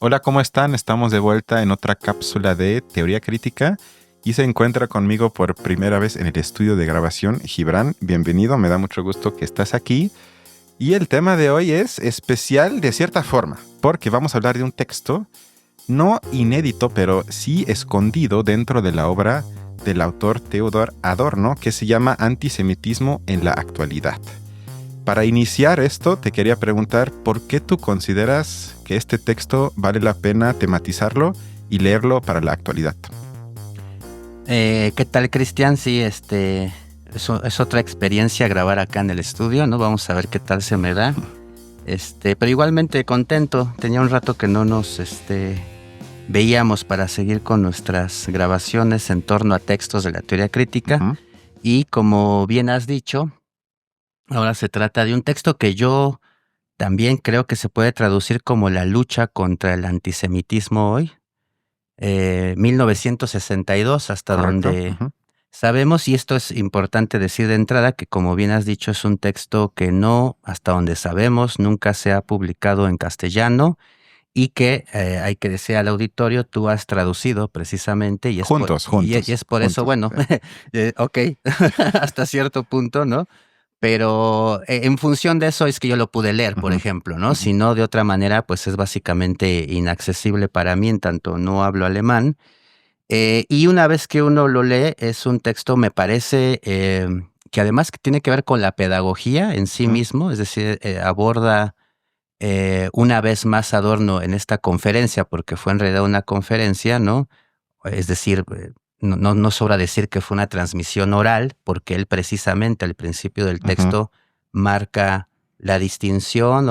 Hola, ¿cómo están? Estamos de vuelta en otra cápsula de teoría crítica y se encuentra conmigo por primera vez en el estudio de grabación Gibran. Bienvenido, me da mucho gusto que estás aquí. Y el tema de hoy es especial de cierta forma, porque vamos a hablar de un texto no inédito, pero sí escondido dentro de la obra del autor Theodor Adorno, que se llama Antisemitismo en la actualidad. Para iniciar esto, te quería preguntar por qué tú consideras que este texto vale la pena tematizarlo y leerlo para la actualidad. ¿Qué tal, Cristian? Sí, es otra experiencia grabar acá en el estudio, ¿no? Vamos a ver qué tal se me da. Pero igualmente contento. Tenía un rato que no nos, veíamos para seguir con nuestras grabaciones en torno a textos de la teoría crítica. Ujú. Y como bien has dicho, ahora se trata de un texto que yo también creo que se puede traducir como la lucha contra el antisemitismo hoy. 1962, hasta Correcto. donde Ujú. sabemos, y esto es importante decir de entrada, que como bien has dicho, es un texto que no, hasta donde sabemos, nunca se ha publicado en castellano y que, hay que decir al auditorio, tú has traducido precisamente y es por, Juntos, y juntos, es por eso, juntos. bueno, Sí. ok, hasta cierto punto, ¿no? Pero en función de eso es que yo lo pude leer, por Ujú, ejemplo, ¿no? ujú. Si no, de otra manera, pues es básicamente inaccesible para mí, en tanto no hablo alemán. Y una vez que uno lo lee, es un texto, me parece, que además que tiene que ver con la pedagogía en sí Ujú. mismo, es decir, aborda una vez más Adorno en esta conferencia, porque fue en realidad una conferencia, ¿no? Es decir, no sobra decir que fue una transmisión oral, porque él precisamente al principio del Ujú. texto marca la distinción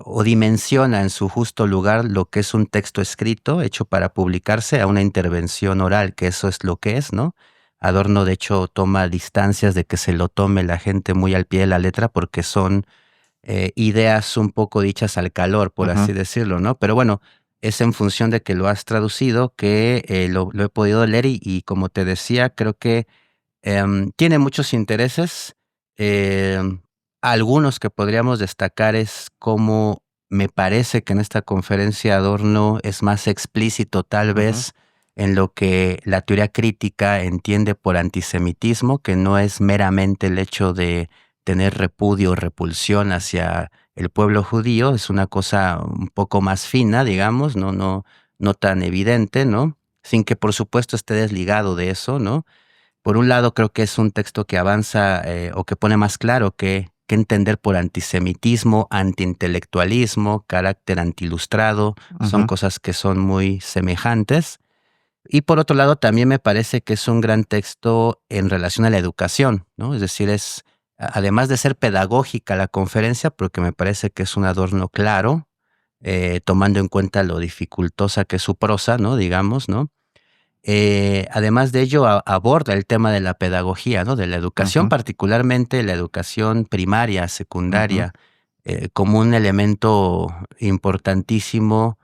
o dimensiona en su justo lugar lo que es un texto escrito hecho para publicarse a una intervención oral, que eso es lo que es, ¿no? Adorno, de hecho, toma distancias de que se lo tome la gente muy al pie de la letra porque son ideas un poco dichas al calor, por Ujú. así decirlo, ¿no? Pero bueno, es en función de que lo has traducido que lo he podido leer y como te decía, creo que tiene muchos intereses. em, Algunos que podríamos destacar es cómo me parece que en esta conferencia Adorno es más explícito tal Ujú. vez en lo que la teoría crítica entiende por antisemitismo, que no es meramente el hecho de tener repudio o repulsión hacia el pueblo judío, es una cosa un poco más fina, digamos, no tan evidente, ¿no? Sin que por supuesto esté desligado de eso, ¿no? Por un lado, creo que es un texto que avanza o que pone más claro que entender por antisemitismo, antiintelectualismo, carácter antiilustrado, son Ujú. cosas que son muy semejantes. Y por otro lado, también me parece que es un gran texto en relación a la educación, ¿no? Es decir, además de ser pedagógica la conferencia, porque me parece que es un adorno claro, tomando en cuenta lo dificultosa que es su prosa, ¿no? Digamos, ¿no? Además de ello, aborda el tema de la pedagogía, ¿no? De la educación, Ujú. particularmente la educación primaria, Ujú. secundaria, como un elemento importantísimo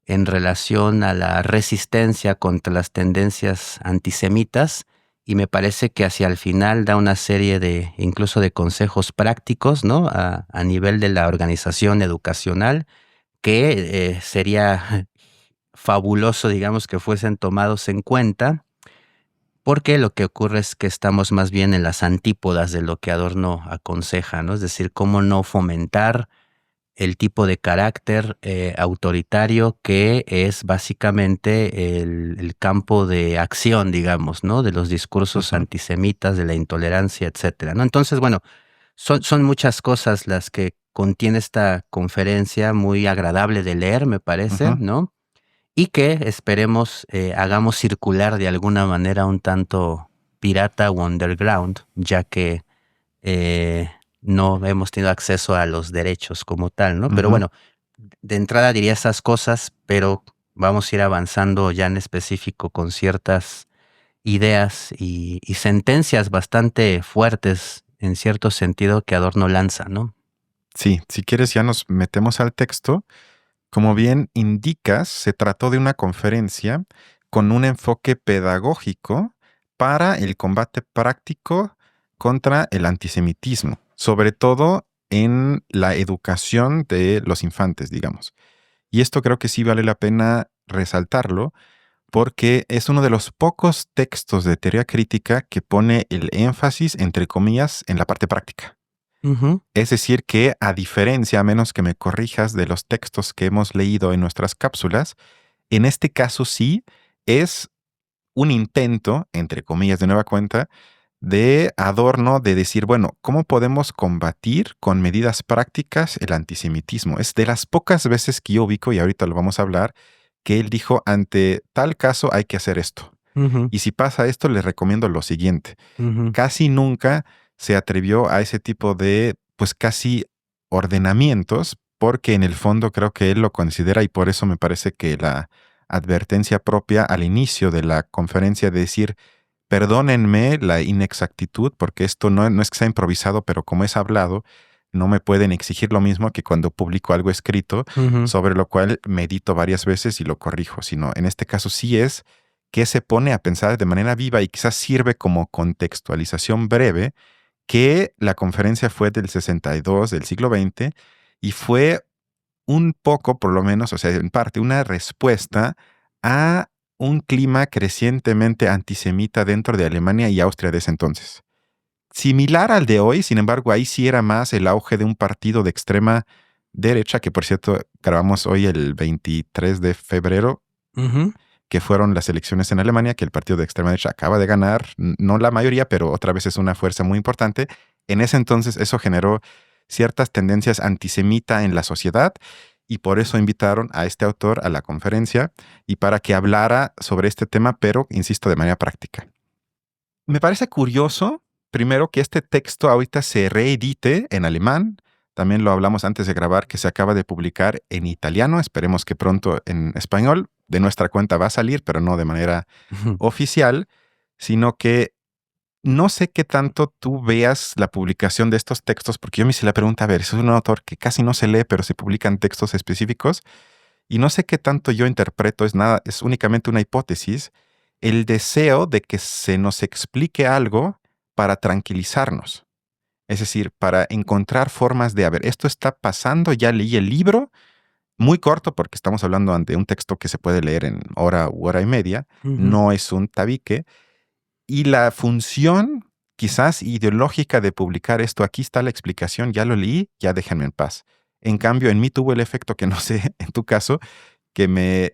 en relación a la resistencia contra las tendencias antisemitas. Y me parece que hacia el final da una serie de, incluso de consejos prácticos, ¿no? A nivel de la organización educacional, que sería fabuloso, digamos, que fuesen tomados en cuenta, porque lo que ocurre es que estamos más bien en las antípodas de lo que Adorno aconseja, ¿no? Es decir, cómo no fomentar el tipo de carácter autoritario que es básicamente el campo de acción, digamos, ¿no? De los discursos Ujú. antisemitas, de la intolerancia, etcétera, ¿no? Entonces, bueno, son muchas cosas las que contiene esta conferencia, muy agradable de leer, me parece, Ujú. ¿no? Y que esperemos hagamos circular de alguna manera un tanto pirata o underground, ya que eh, no hemos tenido acceso a los derechos como tal, ¿no? Pero Ujú. bueno, de entrada diría esas cosas, pero vamos a ir avanzando ya en específico con ciertas ideas y sentencias bastante fuertes en cierto sentido que Adorno lanza, ¿no? Sí, si quieres ya nos metemos al texto. Como bien indicas, se trató de una conferencia con un enfoque pedagógico para el combate práctico contra el antisemitismo, sobre todo en la educación de los infantes, digamos. Y esto creo que sí vale la pena resaltarlo, porque es uno de los pocos textos de teoría crítica que pone el énfasis, entre comillas, en la parte práctica. Ujú, Es decir, que a diferencia, a menos que me corrijas, de los textos que hemos leído en nuestras cápsulas, en este caso sí es un intento, entre comillas, de nueva cuenta, de adorno de decir, bueno, ¿cómo podemos combatir con medidas prácticas el antisemitismo? Es de las pocas veces que yo ubico, y ahorita lo vamos a hablar, que él dijo, ante tal caso hay que hacer esto. ujú, Y si pasa esto, les recomiendo lo siguiente. ujú, Casi nunca se atrevió a ese tipo de, pues casi ordenamientos, porque en el fondo creo que él lo considera y por eso me parece que la advertencia propia al inicio de la conferencia de decir, perdónenme la inexactitud, porque esto no es que sea improvisado, pero como es hablado, no me pueden exigir lo mismo que cuando publico algo escrito, ujú, sobre lo cual medito varias veces y lo corrijo, sino en este caso sí es que se pone a pensar de manera viva y quizás sirve como contextualización breve que la conferencia fue del 62 del siglo XX y fue un poco, por lo menos, o sea, en parte, una respuesta a un clima crecientemente antisemita dentro de Alemania y Austria de ese entonces. Similar al de hoy, sin embargo, ahí sí era más el auge de un partido de extrema derecha, que por cierto, grabamos hoy el 23 de febrero, ujú. que fueron las elecciones en Alemania, que el partido de extrema derecha acaba de ganar, no la mayoría, pero otra vez es una fuerza muy importante. En ese entonces eso generó ciertas tendencias antisemita en la sociedad y por eso invitaron a este autor a la conferencia y para que hablara sobre este tema, pero, insisto, de manera práctica. Me parece curioso, primero, que este texto ahorita se reedite en alemán. También lo hablamos antes de grabar, que se acaba de publicar en italiano. Esperemos que pronto en español. De nuestra cuenta va a salir, pero no de manera Ujú. oficial, sino que no sé qué tanto tú veas la publicación de estos textos, porque yo me hice la pregunta, a ver, es un autor que casi no se lee, pero se publican textos específicos, y no sé qué tanto yo interpreto, es nada, es únicamente una hipótesis, el deseo de que se nos explique algo para tranquilizarnos. Es decir, para encontrar formas de, a ver, esto está pasando, ya leí el libro, muy corto porque estamos hablando de un texto que se puede leer en hora u hora y media, Ujú. no es un tabique, y la función quizás ideológica de publicar esto, aquí está la explicación, ya lo leí, ya déjenme en paz. En cambio, en mí tuvo el efecto que no sé, en tu caso, que me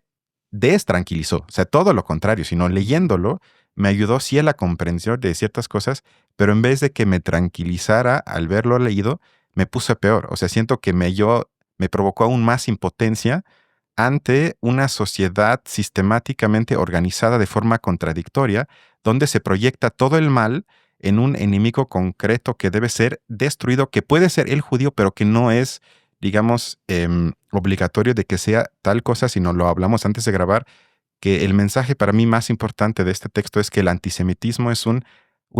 destranquilizó. O sea, todo lo contrario, sino leyéndolo me ayudó sí a la comprensión de ciertas cosas, pero en vez de que me tranquilizara al verlo leído, me puse peor. O sea, siento que me provocó aún más impotencia ante una sociedad sistemáticamente organizada de forma contradictoria, donde se proyecta todo el mal en un enemigo concreto que debe ser destruido, que puede ser el judío, pero que no es, digamos, obligatorio de que sea tal cosa, sino lo hablamos antes de grabar, que el mensaje para mí más importante de este texto es que el antisemitismo es un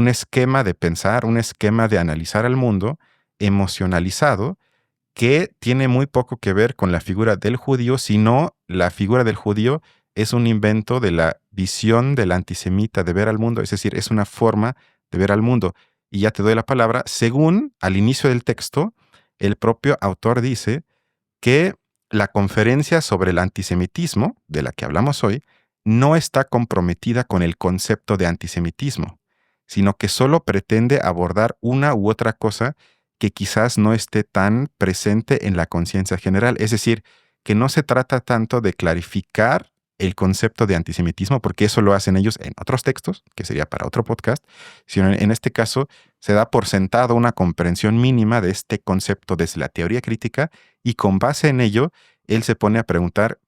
esquema de pensar, un esquema de analizar al mundo emocionalizado que tiene muy poco que ver con la figura del judío, sino la figura del judío es un invento de la visión del antisemita de ver al mundo, es decir, es una forma de ver al mundo. Y ya te doy la palabra, según al inicio del texto, el propio autor dice que la conferencia sobre el antisemitismo, de la que hablamos hoy, no está comprometida con el concepto de antisemitismo, sino que solo pretende abordar una u otra cosa que quizás no esté tan presente en la conciencia general. Es decir, que no se trata tanto de clarificar el concepto de antisemitismo, porque eso lo hacen ellos en otros textos, que sería para otro podcast, sino en este caso se da por sentado una comprensión mínima de este concepto desde la teoría crítica y con base en ello, él se pone a preguntar,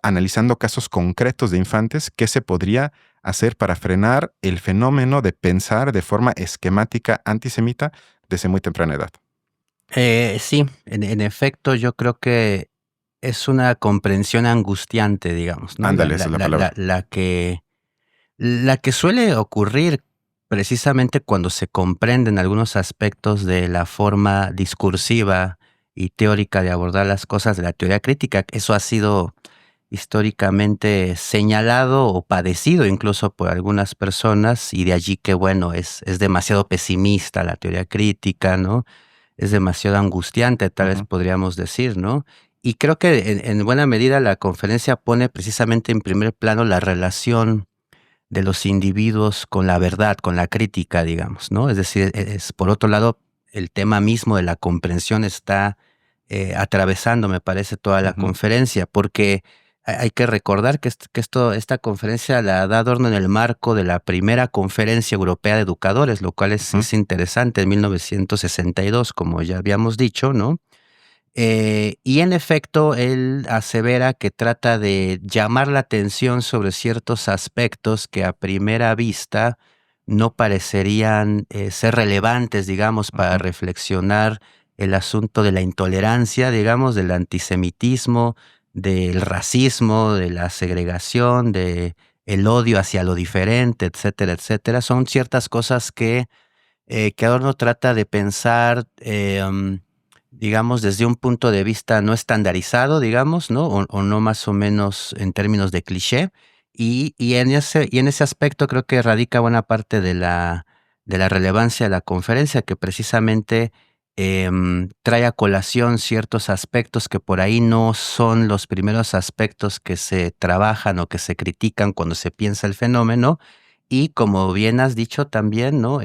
analizando casos concretos de infantes, qué se podría hacer para frenar el fenómeno de pensar de forma esquemática antisemita desde muy temprana edad. Sí, en efecto, yo creo que es una comprensión angustiante, digamos, ¿no? Ándale, esa es la palabra. La que suele ocurrir precisamente cuando se comprenden algunos aspectos de la forma discursiva y teórica de abordar las cosas de la teoría crítica. Eso ha sido históricamente señalado o padecido incluso por algunas personas, y de allí que, bueno, es demasiado pesimista la teoría crítica, ¿no? Es demasiado angustiante, tal vez Ujú. podríamos decir, ¿no? y creo que en buena medida la conferencia pone precisamente en primer plano la relación de los individuos con la verdad, con la crítica, digamos, ¿no? Es decir, por otro lado, el tema mismo de la comprensión está atravesando, me parece, toda la Ujú, conferencia, porque hay que recordar que, esta conferencia la da Adorno en el marco de la primera conferencia europea de educadores, lo cual ujú, es interesante, en 1962, como ya habíamos dicho, ¿no? Y en efecto, él asevera que trata de llamar la atención sobre ciertos aspectos que a primera vista no parecerían ser relevantes, digamos, para ujú, reflexionar el asunto de la intolerancia, digamos, del antisemitismo, del racismo, de la segregación, de el odio hacia lo diferente, etcétera, etcétera. Son ciertas cosas que Adorno trata de pensar, digamos, desde un punto de vista no estandarizado, digamos, ¿no? O no más o menos en términos de cliché. Y en ese aspecto creo que radica buena parte de la relevancia de la conferencia, que precisamente trae a colación ciertos aspectos que por ahí no son los primeros aspectos que se trabajan o que se critican cuando se piensa el fenómeno. Y como bien has dicho también, ¿no?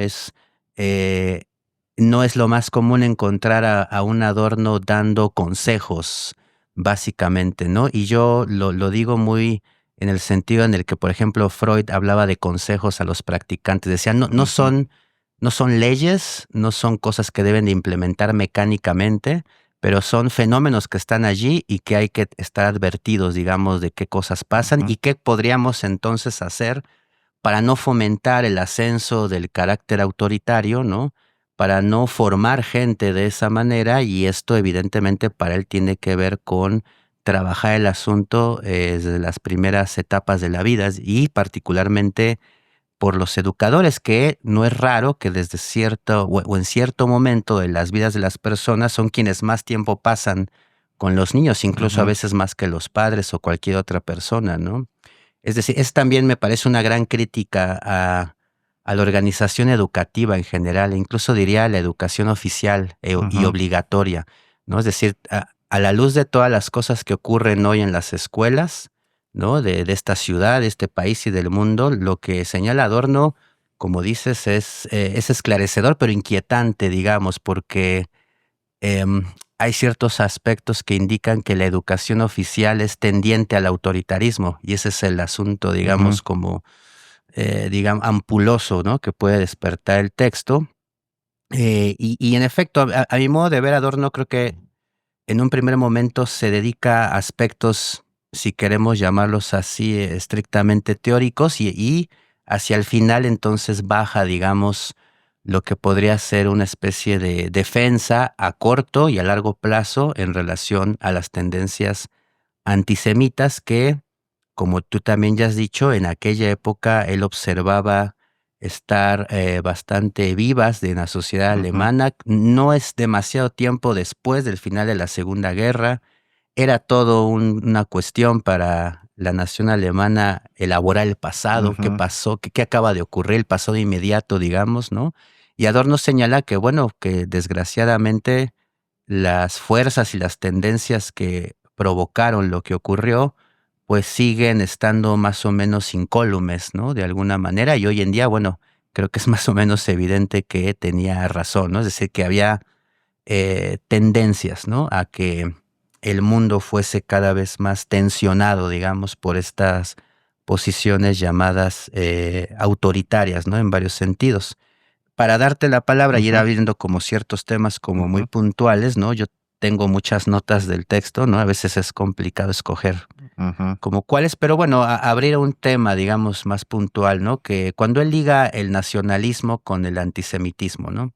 Eh, no es lo más común encontrar a un Adorno dando consejos, básicamente, ¿no? Y yo lo digo muy en el sentido en el que, por ejemplo, Freud hablaba de consejos a los practicantes. Decía, no, ujú, no son leyes, no son cosas que deben de implementar mecánicamente, pero son fenómenos que están allí y que hay que estar advertidos, digamos, de qué cosas pasan ujú, y qué podríamos entonces hacer para no fomentar el ascenso del carácter autoritario, ¿no? Para no formar gente de esa manera, y esto evidentemente para él tiene que ver con trabajar el asunto desde las primeras etapas de la vida y particularmente por los educadores, que no es raro que desde cierto o en cierto momento de las vidas de las personas son quienes más tiempo pasan con los niños, incluso a ujú, veces más que los padres o cualquier otra persona, ¿no? Es decir, es también me parece una gran crítica a la organización educativa en general, e incluso diría a la educación oficial y ujú, obligatoria, ¿no? Es decir, a la luz de todas las cosas que ocurren hoy en las escuelas, ¿no? De esta ciudad, de este país y del mundo, lo que señala Adorno, como dices, es esclarecedor, pero inquietante, digamos, porque em, hay ciertos aspectos que indican que la educación oficial es tendiente al autoritarismo, y ese es el asunto, ujú, digamos, como, digamos, ampuloso, ¿no? Que puede despertar el texto. Y en efecto, a mi modo de ver, Adorno creo que en un primer momento se dedica a aspectos, si queremos llamarlos así, estrictamente teóricos, y hacia el final entonces baja, digamos, lo que podría ser una especie de defensa a corto y a largo plazo en relación a las tendencias antisemitas que, como tú también ya has dicho, en aquella época él observaba estar bastante vivas de la sociedad ujú, alemana. No es demasiado tiempo después del final de la Segunda Guerra. Era todo una cuestión para la nación alemana elaborar el pasado, qué ujú, pasó, qué acaba de ocurrir, el pasado inmediato, digamos, ¿no? Y Adorno señala que, bueno, que desgraciadamente las fuerzas y las tendencias que provocaron lo que ocurrió, pues siguen estando más o menos incólumes, ¿no? De alguna manera. Y hoy en día, bueno, creo que es más o menos evidente que tenía razón, ¿no? Es decir, que había tendencias, ¿no? A que el mundo fuese cada vez más tensionado, digamos, por estas posiciones llamadas autoritarias, ¿no? En varios sentidos. Para darte la palabra y ir ujú, abriendo como ciertos temas como muy ujú, puntuales, ¿no? Yo tengo muchas notas del texto, ¿no? A veces es complicado escoger ujú, como cuáles, pero bueno, abrir un tema, digamos, más puntual, ¿no? Que cuando él liga el nacionalismo con el antisemitismo, ¿no?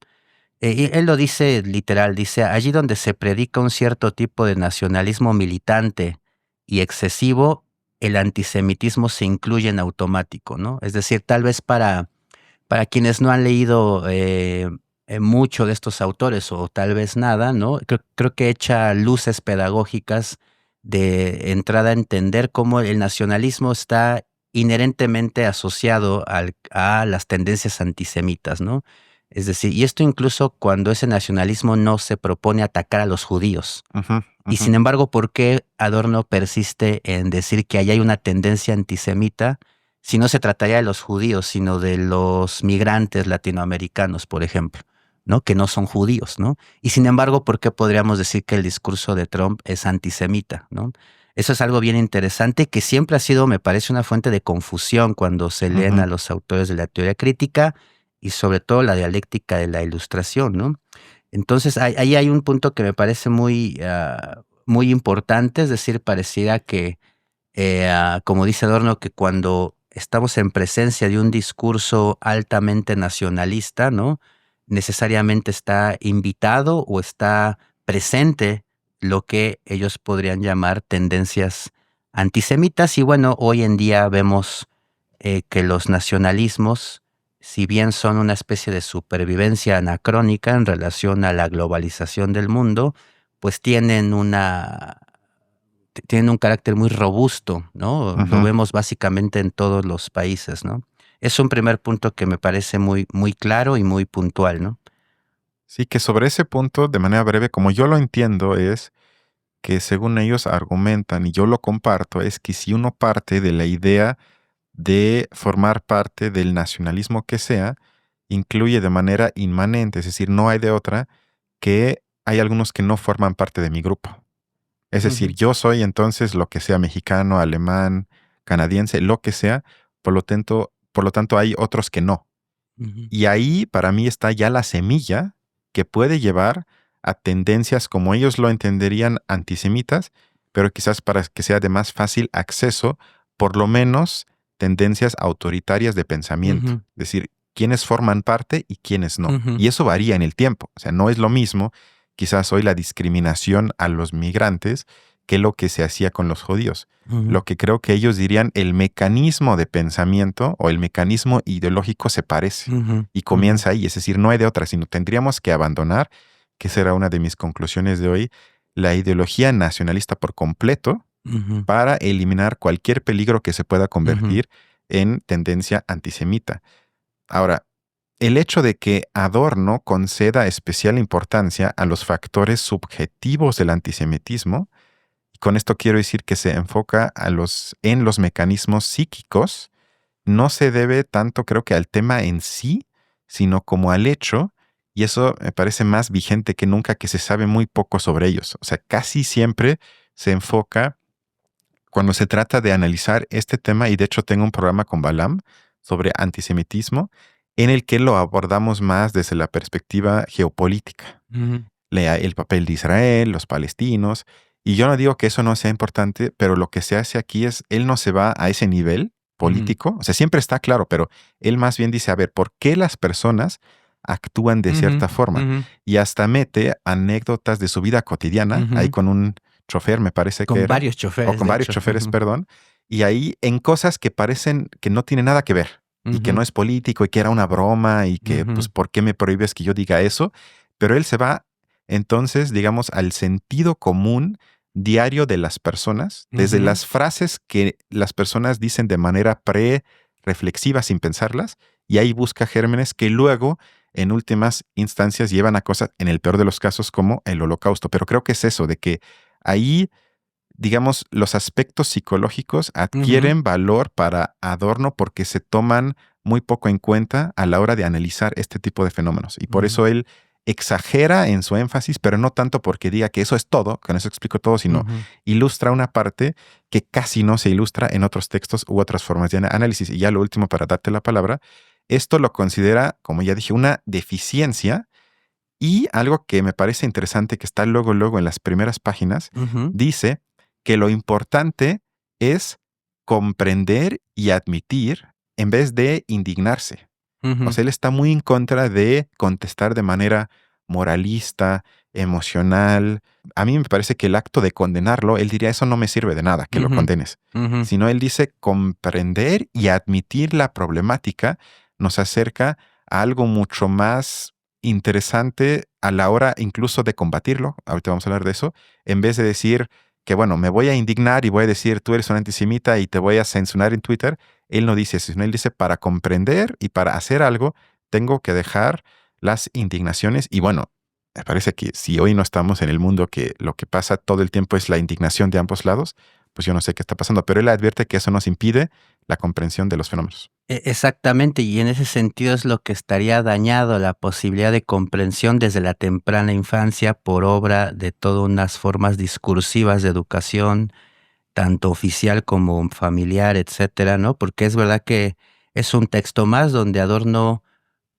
Y él lo dice literal, dice, allí donde se predica un cierto tipo de nacionalismo militante y excesivo, el antisemitismo se incluye en automático, ¿no? Es decir, tal vez para quienes no han leído mucho de estos autores o tal vez nada, ¿no? Creo que echa luces pedagógicas de entrada a entender cómo el nacionalismo está inherentemente asociado a las tendencias antisemitas, ¿no? Es decir, y esto incluso cuando ese nacionalismo no se propone atacar a los judíos, ujú. Y sin embargo, ¿por qué Adorno persiste en decir que ahí hay una tendencia antisemita si no se trataría de los judíos, sino de los migrantes latinoamericanos, por ejemplo, ¿no? Que no son judíos, ¿no? Y sin embargo, ¿por qué podríamos decir que el discurso de Trump es antisemita, ¿no? Eso es algo bien interesante que siempre ha sido, me parece, una fuente de confusión cuando se leen a los autores de la teoría crítica y sobre todo la dialéctica de la ilustración, ¿no? Entonces, ahí hay un punto que me parece muy importante, es decir, pareciera que, como dice Adorno, que cuando estamos en presencia de un discurso altamente nacionalista, ¿no? Necesariamente está invitado o está presente lo que ellos podrían llamar tendencias antisemitas. Y bueno, hoy en día vemos que los nacionalismos, si bien son una especie de supervivencia anacrónica en relación a la globalización del mundo, pues tienen un carácter muy robusto, ¿no? Lo vemos básicamente en todos los países, ¿no? Es un primer punto que me parece muy, muy claro y muy puntual, ¿no? Sí, que sobre ese punto, de manera breve, como yo lo entiendo, es que según ellos argumentan, y yo lo comparto, es que si uno parte de la idea de formar parte del nacionalismo que sea, incluye de manera inmanente, es decir, no hay de otra, que hay algunos que no forman parte de mi grupo. Es decir, yo soy entonces lo que sea mexicano, alemán, canadiense, lo que sea, por lo tanto hay otros que no. Y ahí para mí está ya la semilla que puede llevar a tendencias como ellos lo entenderían antisemitas, pero quizás para que sea de más fácil acceso, por lo menos tendencias autoritarias de pensamiento. Es decir, quiénes forman parte y quiénes no. Y eso varía en el tiempo. O sea, no es lo mismo quizás hoy la discriminación a los migrantes que lo que se hacía con los judíos. Lo que creo que ellos dirían, el mecanismo de pensamiento o el mecanismo ideológico se parece y comienza ahí. Es decir, no hay de otra, sino tendríamos que abandonar, que será una de mis conclusiones de hoy, la ideología nacionalista por completo para eliminar cualquier peligro que se pueda convertir en tendencia antisemita. Ahora, el hecho de que Adorno conceda especial importancia a los factores subjetivos del antisemitismo, y con esto quiero decir que se enfoca en los mecanismos psíquicos, no se debe tanto creo que al tema en sí, sino como al hecho, y eso me parece más vigente que nunca, que se sabe muy poco sobre ellos. O sea, casi siempre se enfoca cuando se trata de analizar este tema, y de hecho tengo un programa con Balam sobre antisemitismo, en el que lo abordamos más desde la perspectiva geopolítica. El papel de Israel, los palestinos, y yo no digo que eso no sea importante, pero lo que se hace aquí es, él no se va a ese nivel político, o sea, siempre está claro, pero él más bien dice, a ver, ¿por qué las personas actúan de cierta forma? Y hasta mete anécdotas de su vida cotidiana, ahí con un chofer, me parece que era. Varios choferes. O con varios choferes, perdón. Y ahí en cosas que parecen que no tienen nada que ver y que no es político y que era una broma y que, pues, ¿por qué me prohíbes que yo diga eso? Pero él se va entonces, digamos, al sentido común diario de las personas, desde las frases que las personas dicen de manera pre-reflexiva sin pensarlas, y ahí busca gérmenes que luego, en últimas instancias, llevan a cosas, en el peor de los casos, como el Holocausto. Pero creo que es eso, de que ahí, digamos, los aspectos psicológicos adquieren valor para Adorno porque se toman muy poco en cuenta a la hora de analizar este tipo de fenómenos. Y por eso él exagera en su énfasis, pero no tanto porque diga que eso es todo, con eso explico todo, sino ilustra una parte que casi no se ilustra en otros textos u otras formas de análisis. Y ya lo último, para darte la palabra, esto lo considera, como ya dije, una deficiencia. Y algo que me parece interesante, que está luego en las primeras páginas, dice que lo importante es comprender y admitir en vez de indignarse. O sea, él está muy en contra de contestar de manera moralista, emocional. A mí me parece que el acto de condenarlo, él diría, eso no me sirve de nada, que lo condenes. Sino él dice, comprender y admitir la problemática nos acerca a algo mucho más interesante a la hora incluso de combatirlo. Ahorita vamos a hablar de eso. En vez de decir que, bueno, me voy a indignar y voy a decir, tú eres un antisemita y te voy a censurar en Twitter. Él no dice eso, sino él dice, para comprender y para hacer algo, tengo que dejar las indignaciones. Y bueno, me parece que si hoy no estamos en el mundo que lo que pasa todo el tiempo es la indignación de ambos lados, pues yo no sé qué está pasando, pero él advierte que eso nos impide la comprensión de los fenómenos. Exactamente, y en ese sentido es lo que estaría dañado, la posibilidad de comprensión desde la temprana infancia por obra de todas unas formas discursivas de educación, tanto oficial como familiar, etcétera, ¿no? Porque es verdad que es un texto más donde Adorno,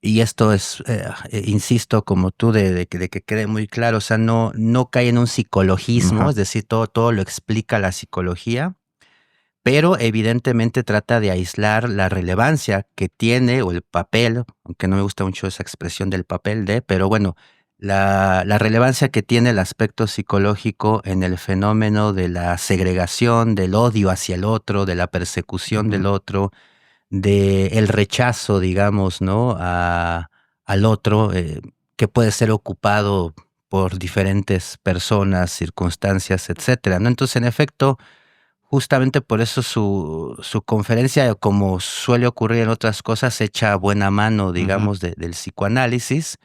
y esto es, insisto, como tú, de que quede muy claro, o sea, no cae en un psicologismo, Ajá. es decir, todo lo explica la psicología, pero evidentemente trata de aislar la relevancia que tiene o el papel, aunque no me gusta mucho esa expresión del papel de, pero bueno, la relevancia que tiene el aspecto psicológico en el fenómeno de la segregación, del odio hacia el otro, de la persecución del Ujú. otro, de el rechazo, digamos, ¿no? Al otro, que puede ser ocupado por diferentes personas, circunstancias, etcétera, ¿no? Entonces, en efecto, justamente por eso su conferencia, como suele ocurrir en otras cosas, echa buena mano, Ujú. digamos, del psicoanálisis.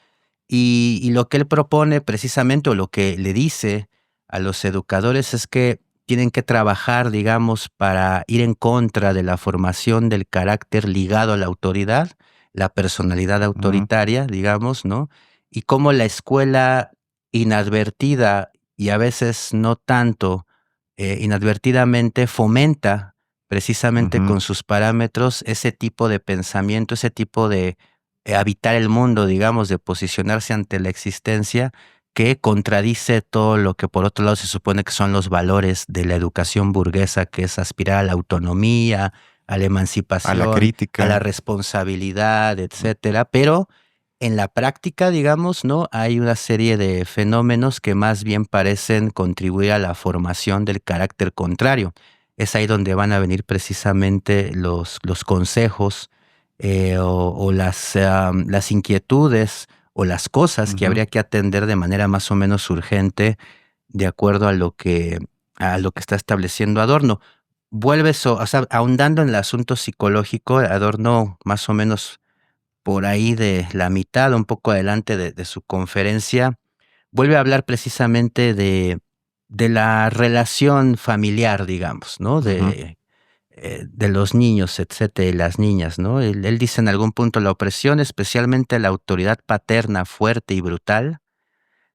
Y lo que él propone precisamente, o lo que le dice a los educadores, es que tienen que trabajar, digamos, para ir en contra de la formación del carácter ligado a la autoridad, la personalidad Ujú. autoritaria, digamos, ¿no? Y cómo la escuela inadvertida y a veces no tanto, inadvertidamente fomenta precisamente Ujú. con sus parámetros ese tipo de pensamiento, ese tipo de habitar el mundo, digamos, de posicionarse ante la existencia, que contradice todo lo que por otro lado se supone que son los valores de la educación burguesa, que es aspirar a la autonomía, a la A la emancipación, a la crítica. responsabilidad, etcétera, pero en la práctica, digamos, ¿no? Hay una serie de fenómenos que más bien parecen contribuir a la formación del carácter contrario. Es ahí donde van a venir precisamente los consejos, o las inquietudes o las cosas que Ujú. habría que atender de manera más o menos urgente de acuerdo a lo que está estableciendo Adorno. O sea, ahondando en el asunto psicológico, Adorno más o menos por ahí de la mitad, un poco adelante de su conferencia, vuelve a hablar precisamente de la relación familiar, digamos, ¿no? Ujú. De los niños, etcétera, y las niñas, ¿no? Él dice en algún punto: la opresión, especialmente la autoridad paterna fuerte y brutal,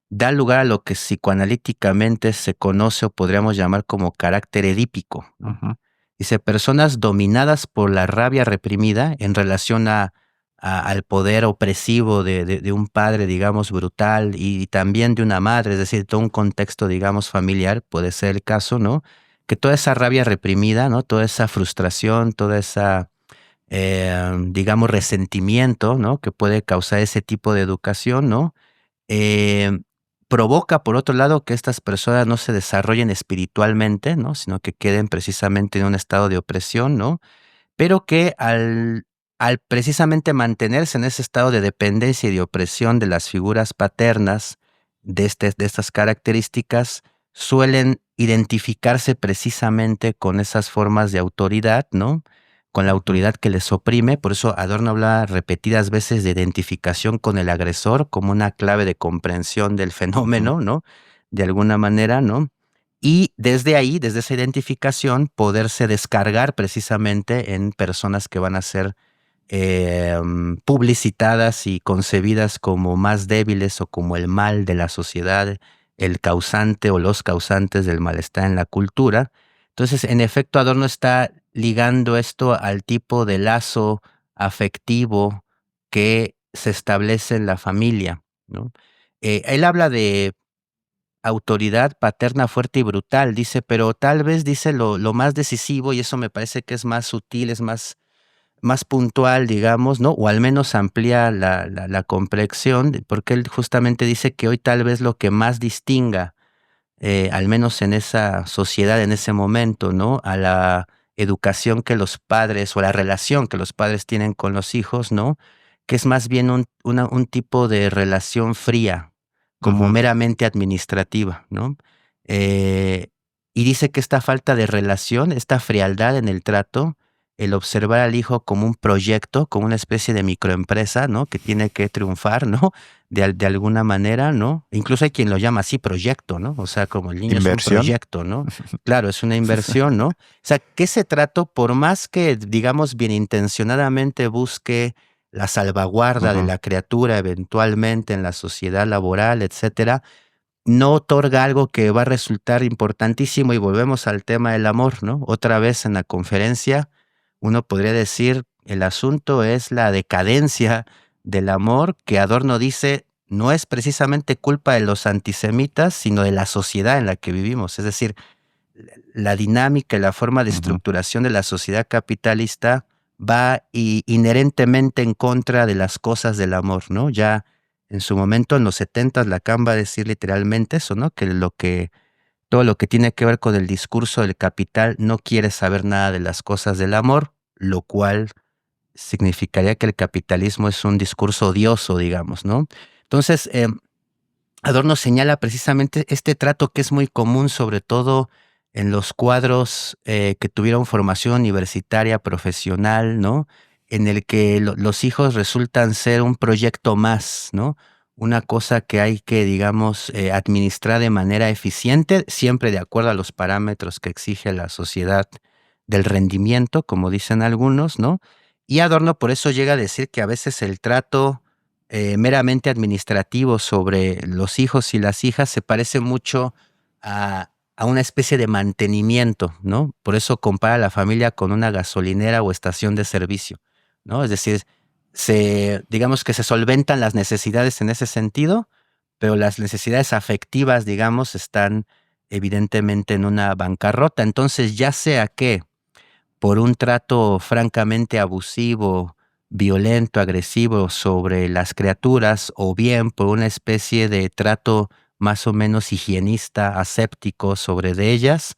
da lugar a lo que psicoanalíticamente se conoce o podríamos llamar como carácter edípico, ¿no? Ujú. Dice, personas dominadas por la rabia reprimida en relación al poder opresivo de un padre, digamos, brutal, y también de una madre, es decir, todo un contexto, digamos, familiar, puede ser el caso, ¿no? Que toda esa rabia reprimida, ¿no? Toda esa frustración, toda esa, digamos, resentimiento, ¿no? Que puede causar ese tipo de educación, ¿no? eh, Provoca, por otro lado, que estas personas no se desarrollen espiritualmente, ¿no? Sino que queden precisamente en un estado de opresión, ¿no? Pero que al precisamente mantenerse en ese estado de dependencia y de opresión de las figuras paternas de estas características, suelen identificarse precisamente con esas formas de autoridad, ¿no? Con la Ujú. autoridad que les oprime. Por eso Adorno habla repetidas veces de identificación con el agresor como una clave de comprensión del Ujú. fenómeno, ¿no? De alguna manera, ¿no? Y desde ahí, desde esa identificación, poderse descargar precisamente en personas que van a ser publicitadas y concebidas como más débiles o como el mal de la sociedad, el causante o los causantes del malestar en la cultura. Entonces, en efecto, Adorno está ligando esto al tipo de lazo afectivo que se establece en la familia, ¿no? Él habla de autoridad paterna fuerte y brutal, dice, pero tal vez dice lo más decisivo, y eso me parece que es más sutil, es más puntual, digamos, ¿no? O al menos amplía la complexión, porque él justamente dice que hoy tal vez lo que más distinga, al menos en esa sociedad, en ese momento, ¿no? A la educación que los padres o la relación que los padres tienen con los hijos, ¿no? Que es más bien un tipo de relación fría, como Ujú. meramente administrativa, ¿no? Eh, y dice que esta falta de relación, esta frialdad en el trato, el observar al hijo como un proyecto, como una especie de microempresa, ¿no? Que tiene que triunfar, ¿no? De alguna manera, ¿no? Incluso hay quien lo llama así proyecto, ¿no? O sea, como el niño es un Inversión. proyecto, ¿no? Claro, es una inversión, ¿no? O sea, que ese trato, por más que, digamos, bien intencionadamente busque la salvaguarda de Ujú, la criatura eventualmente en la sociedad laboral, etcétera, no otorga algo que va a resultar importantísimo y volvemos al tema del amor, ¿no? Otra vez en la conferencia, uno podría decir, el asunto es la decadencia del amor, que Adorno dice no es precisamente culpa de los antisemitas, sino de la sociedad en la que vivimos. Es decir, la dinámica y la forma de ujú. estructuración de la sociedad capitalista va inherentemente en contra de las cosas del amor, ¿no? Ya en su momento, en los 70, Lacan va a decir literalmente eso, ¿no? Que todo lo que tiene que ver con el discurso del capital no quiere saber nada de las cosas del amor, lo cual significaría que el capitalismo es un discurso odioso, digamos, ¿no? Entonces, Adorno señala precisamente este trato que es muy común, sobre todo en los cuadros que tuvieron formación universitaria, profesional, ¿no? En el que los hijos resultan ser un proyecto más, ¿no? Una cosa que hay que, digamos, administrar de manera eficiente, siempre de acuerdo a los parámetros que exige la sociedad del rendimiento, como dicen algunos, ¿no? Y Adorno por eso llega a decir que a veces el trato meramente administrativo sobre los hijos y las hijas se parece mucho a una especie de mantenimiento, ¿no? Por eso compara la familia con una gasolinera o estación de servicio, ¿no? Es decir, digamos que se solventan las necesidades en ese sentido, pero las necesidades afectivas, digamos, están evidentemente en una bancarrota. Entonces, ya sea que por un trato francamente abusivo, violento, agresivo sobre las criaturas, o bien por una especie de trato más o menos higienista, aséptico sobre de ellas,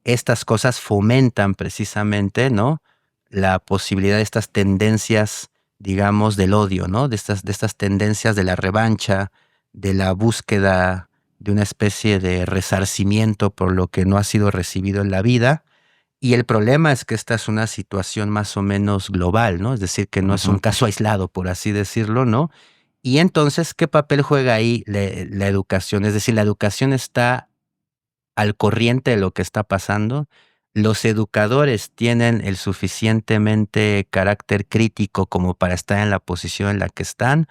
estas cosas fomentan precisamente, ¿no? La posibilidad de estas tendencias, digamos, del odio, ¿no? De estas tendencias de la revancha, de la búsqueda de una especie de resarcimiento por lo que no ha sido recibido en la vida. Y el problema es que esta es una situación más o menos global, ¿no? Es decir, que no es un Ujú. caso aislado, por así decirlo, ¿no? Y entonces, ¿qué papel juega ahí la educación? Es decir, la educación está al corriente de lo que está pasando. Los educadores tienen el suficientemente carácter crítico como para estar en la posición en la que están,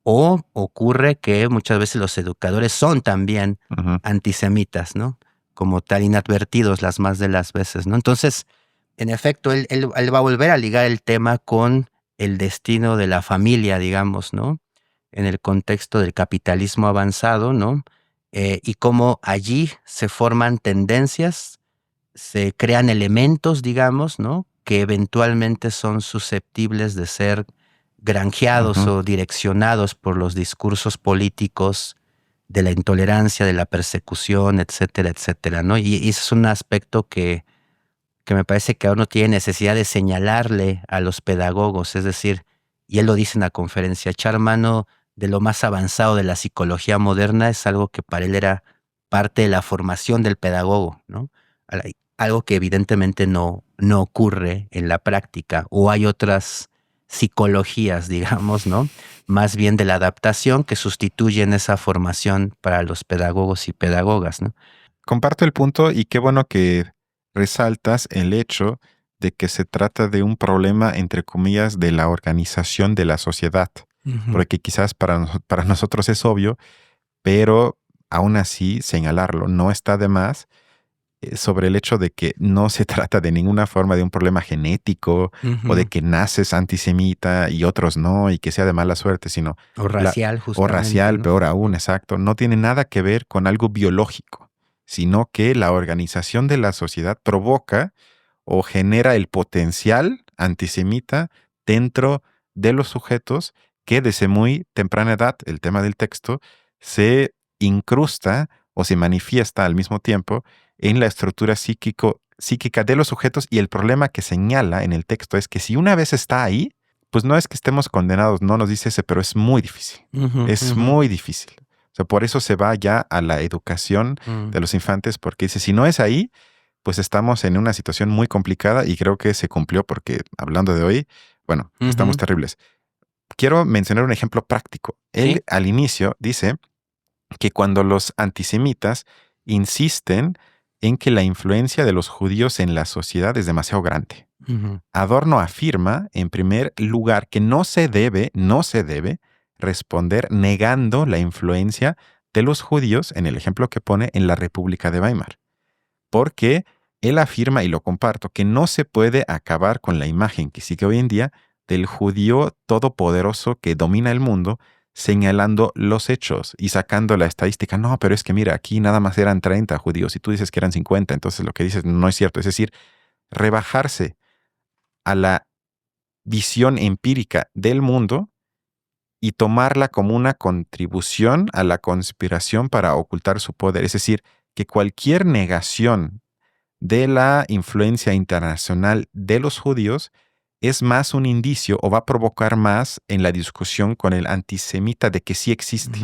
o ocurre que muchas veces los educadores son también Ujú. antisemitas, ¿no? Como tal, inadvertidos las más de las veces, ¿no? Entonces, en efecto, él va a volver a ligar el tema con el destino de la familia, digamos, ¿no? En el contexto del capitalismo avanzado, ¿no? Y cómo allí se forman tendencias, se crean elementos, digamos, ¿no? Que eventualmente son susceptibles de ser granjeados Ujú. o direccionados por los discursos políticos de la intolerancia, de la persecución, etcétera, etcétera, ¿no? Y ese es un aspecto que me parece que ahora no tiene necesidad de señalarle a los pedagogos, es decir, y él lo dice en la conferencia, echar mano de lo más avanzado de la psicología moderna es algo que para él era parte de la formación del pedagogo, ¿no? Algo que evidentemente no ocurre en la práctica, o hay otras psicologías, digamos, ¿no? Más bien de la adaptación que sustituyen esa formación para los pedagogos y pedagogas, ¿no? Comparto el punto y qué bueno que resaltas el hecho de que se trata de un problema, entre comillas, de la organización de la sociedad. Ujú, Porque quizás para nosotros es obvio, pero aún así señalarlo no está de más, sobre el hecho de que no se trata de ninguna forma de un problema genético o de ujú. que naces antisemita y otros no, y que sea de mala suerte, sino O la, racial, o justamente, racial, ¿no? peor aún, exacto. No tiene nada que ver con algo biológico, sino que la organización de la sociedad provoca o genera el potencial antisemita dentro de los sujetos que desde muy temprana edad, el tema del texto, se incrusta o se manifiesta al mismo tiempo en la estructura psíquica de los sujetos, y el problema que señala en el texto es que si una vez está ahí, pues no es que estemos condenados, no nos dice ese, pero es muy difícil. Ujú, Es ujú, muy difícil. O sea, por eso se va ya a la educación mm, de los infantes, porque dice, si no es ahí, pues estamos en una situación muy complicada y creo que se cumplió porque, hablando de hoy, bueno, estamos terribles. Quiero mencionar un ejemplo práctico. Él al inicio dice que cuando los antisemitas insisten en que la influencia de los judíos en la sociedad es demasiado grande. Adorno afirma, en primer lugar, que no se debe responder negando la influencia de los judíos, en el ejemplo que pone, en la República de Weimar. Porque él afirma, y lo comparto, que no se puede acabar con la imagen que sigue hoy en día del judío todopoderoso que domina el mundo, señalando los hechos y sacando la estadística. No, pero es que mira, aquí nada más eran 30 judíos y tú dices que eran 50, entonces lo que dices no es cierto. Es decir, rebajarse a la visión empírica del mundo y tomarla como una contribución a la conspiración para ocultar su poder. Es decir, que cualquier negación de la influencia internacional de los judíos es más un indicio o va a provocar más en la discusión con el antisemita de que sí existe,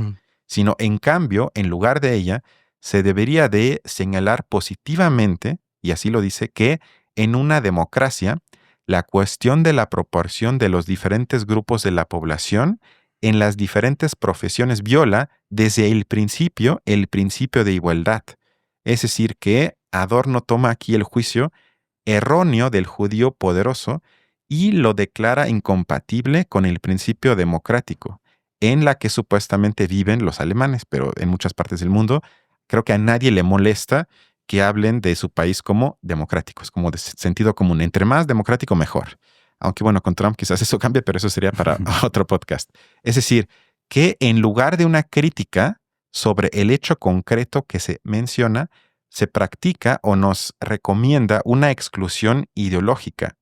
sino en cambio, en lugar de ella, se debería de señalar positivamente, y así lo dice, que en una democracia, la cuestión de la proporción de los diferentes grupos de la población en las diferentes profesiones viola desde el principio de igualdad. Es decir, que Adorno toma aquí el juicio erróneo del judío poderoso y lo declara incompatible con el principio democrático, en la que supuestamente viven los alemanes, pero en muchas partes del mundo creo que a nadie le molesta que hablen de su país como democráticos, como de sentido común. Entre más democrático, mejor. Aunque bueno, con Trump quizás eso cambie, pero eso sería para otro podcast. Es decir, que en lugar de una crítica sobre el hecho concreto que se menciona, se practica o nos recomienda una exclusión ideológica.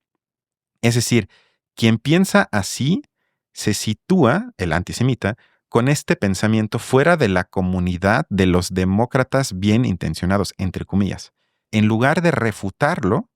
Es decir, quien piensa así se sitúa, el antisemita, con este pensamiento fuera de la comunidad de los demócratas bien intencionados, entre comillas. En lugar de refutarlo,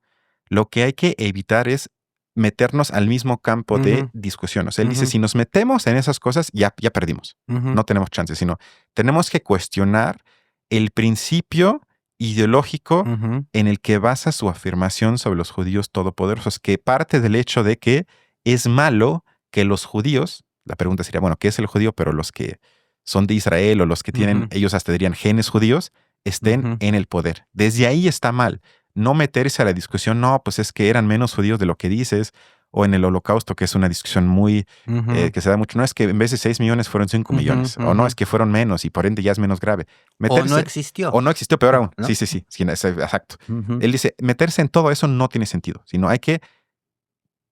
lo que hay que evitar es meternos al mismo campo de discusión. O sea, él dice, si nos metemos en esas cosas, ya perdimos. No tenemos chance, sino tenemos que cuestionar el principio ideológico en el que basa su afirmación sobre los judíos todopoderosos, que parte del hecho de que es malo que los judíos, la pregunta sería, bueno, ¿qué es el judío? Pero los que son de Israel o los que tienen, ellos hasta dirían genes judíos, estén en el poder. Desde ahí está mal. No meterse a la discusión, no, pues es que eran menos judíos de lo que dices, o en el Holocausto, que es una discusión muy, que se da mucho, no es que en vez de 6 millones fueron 5 millones, o no, es que fueron menos y por ende ya es menos grave. Meterse, o no existió. O no existió, peor aún. ¿No? Sí, exacto. Él dice, meterse en todo eso no tiene sentido, sino hay que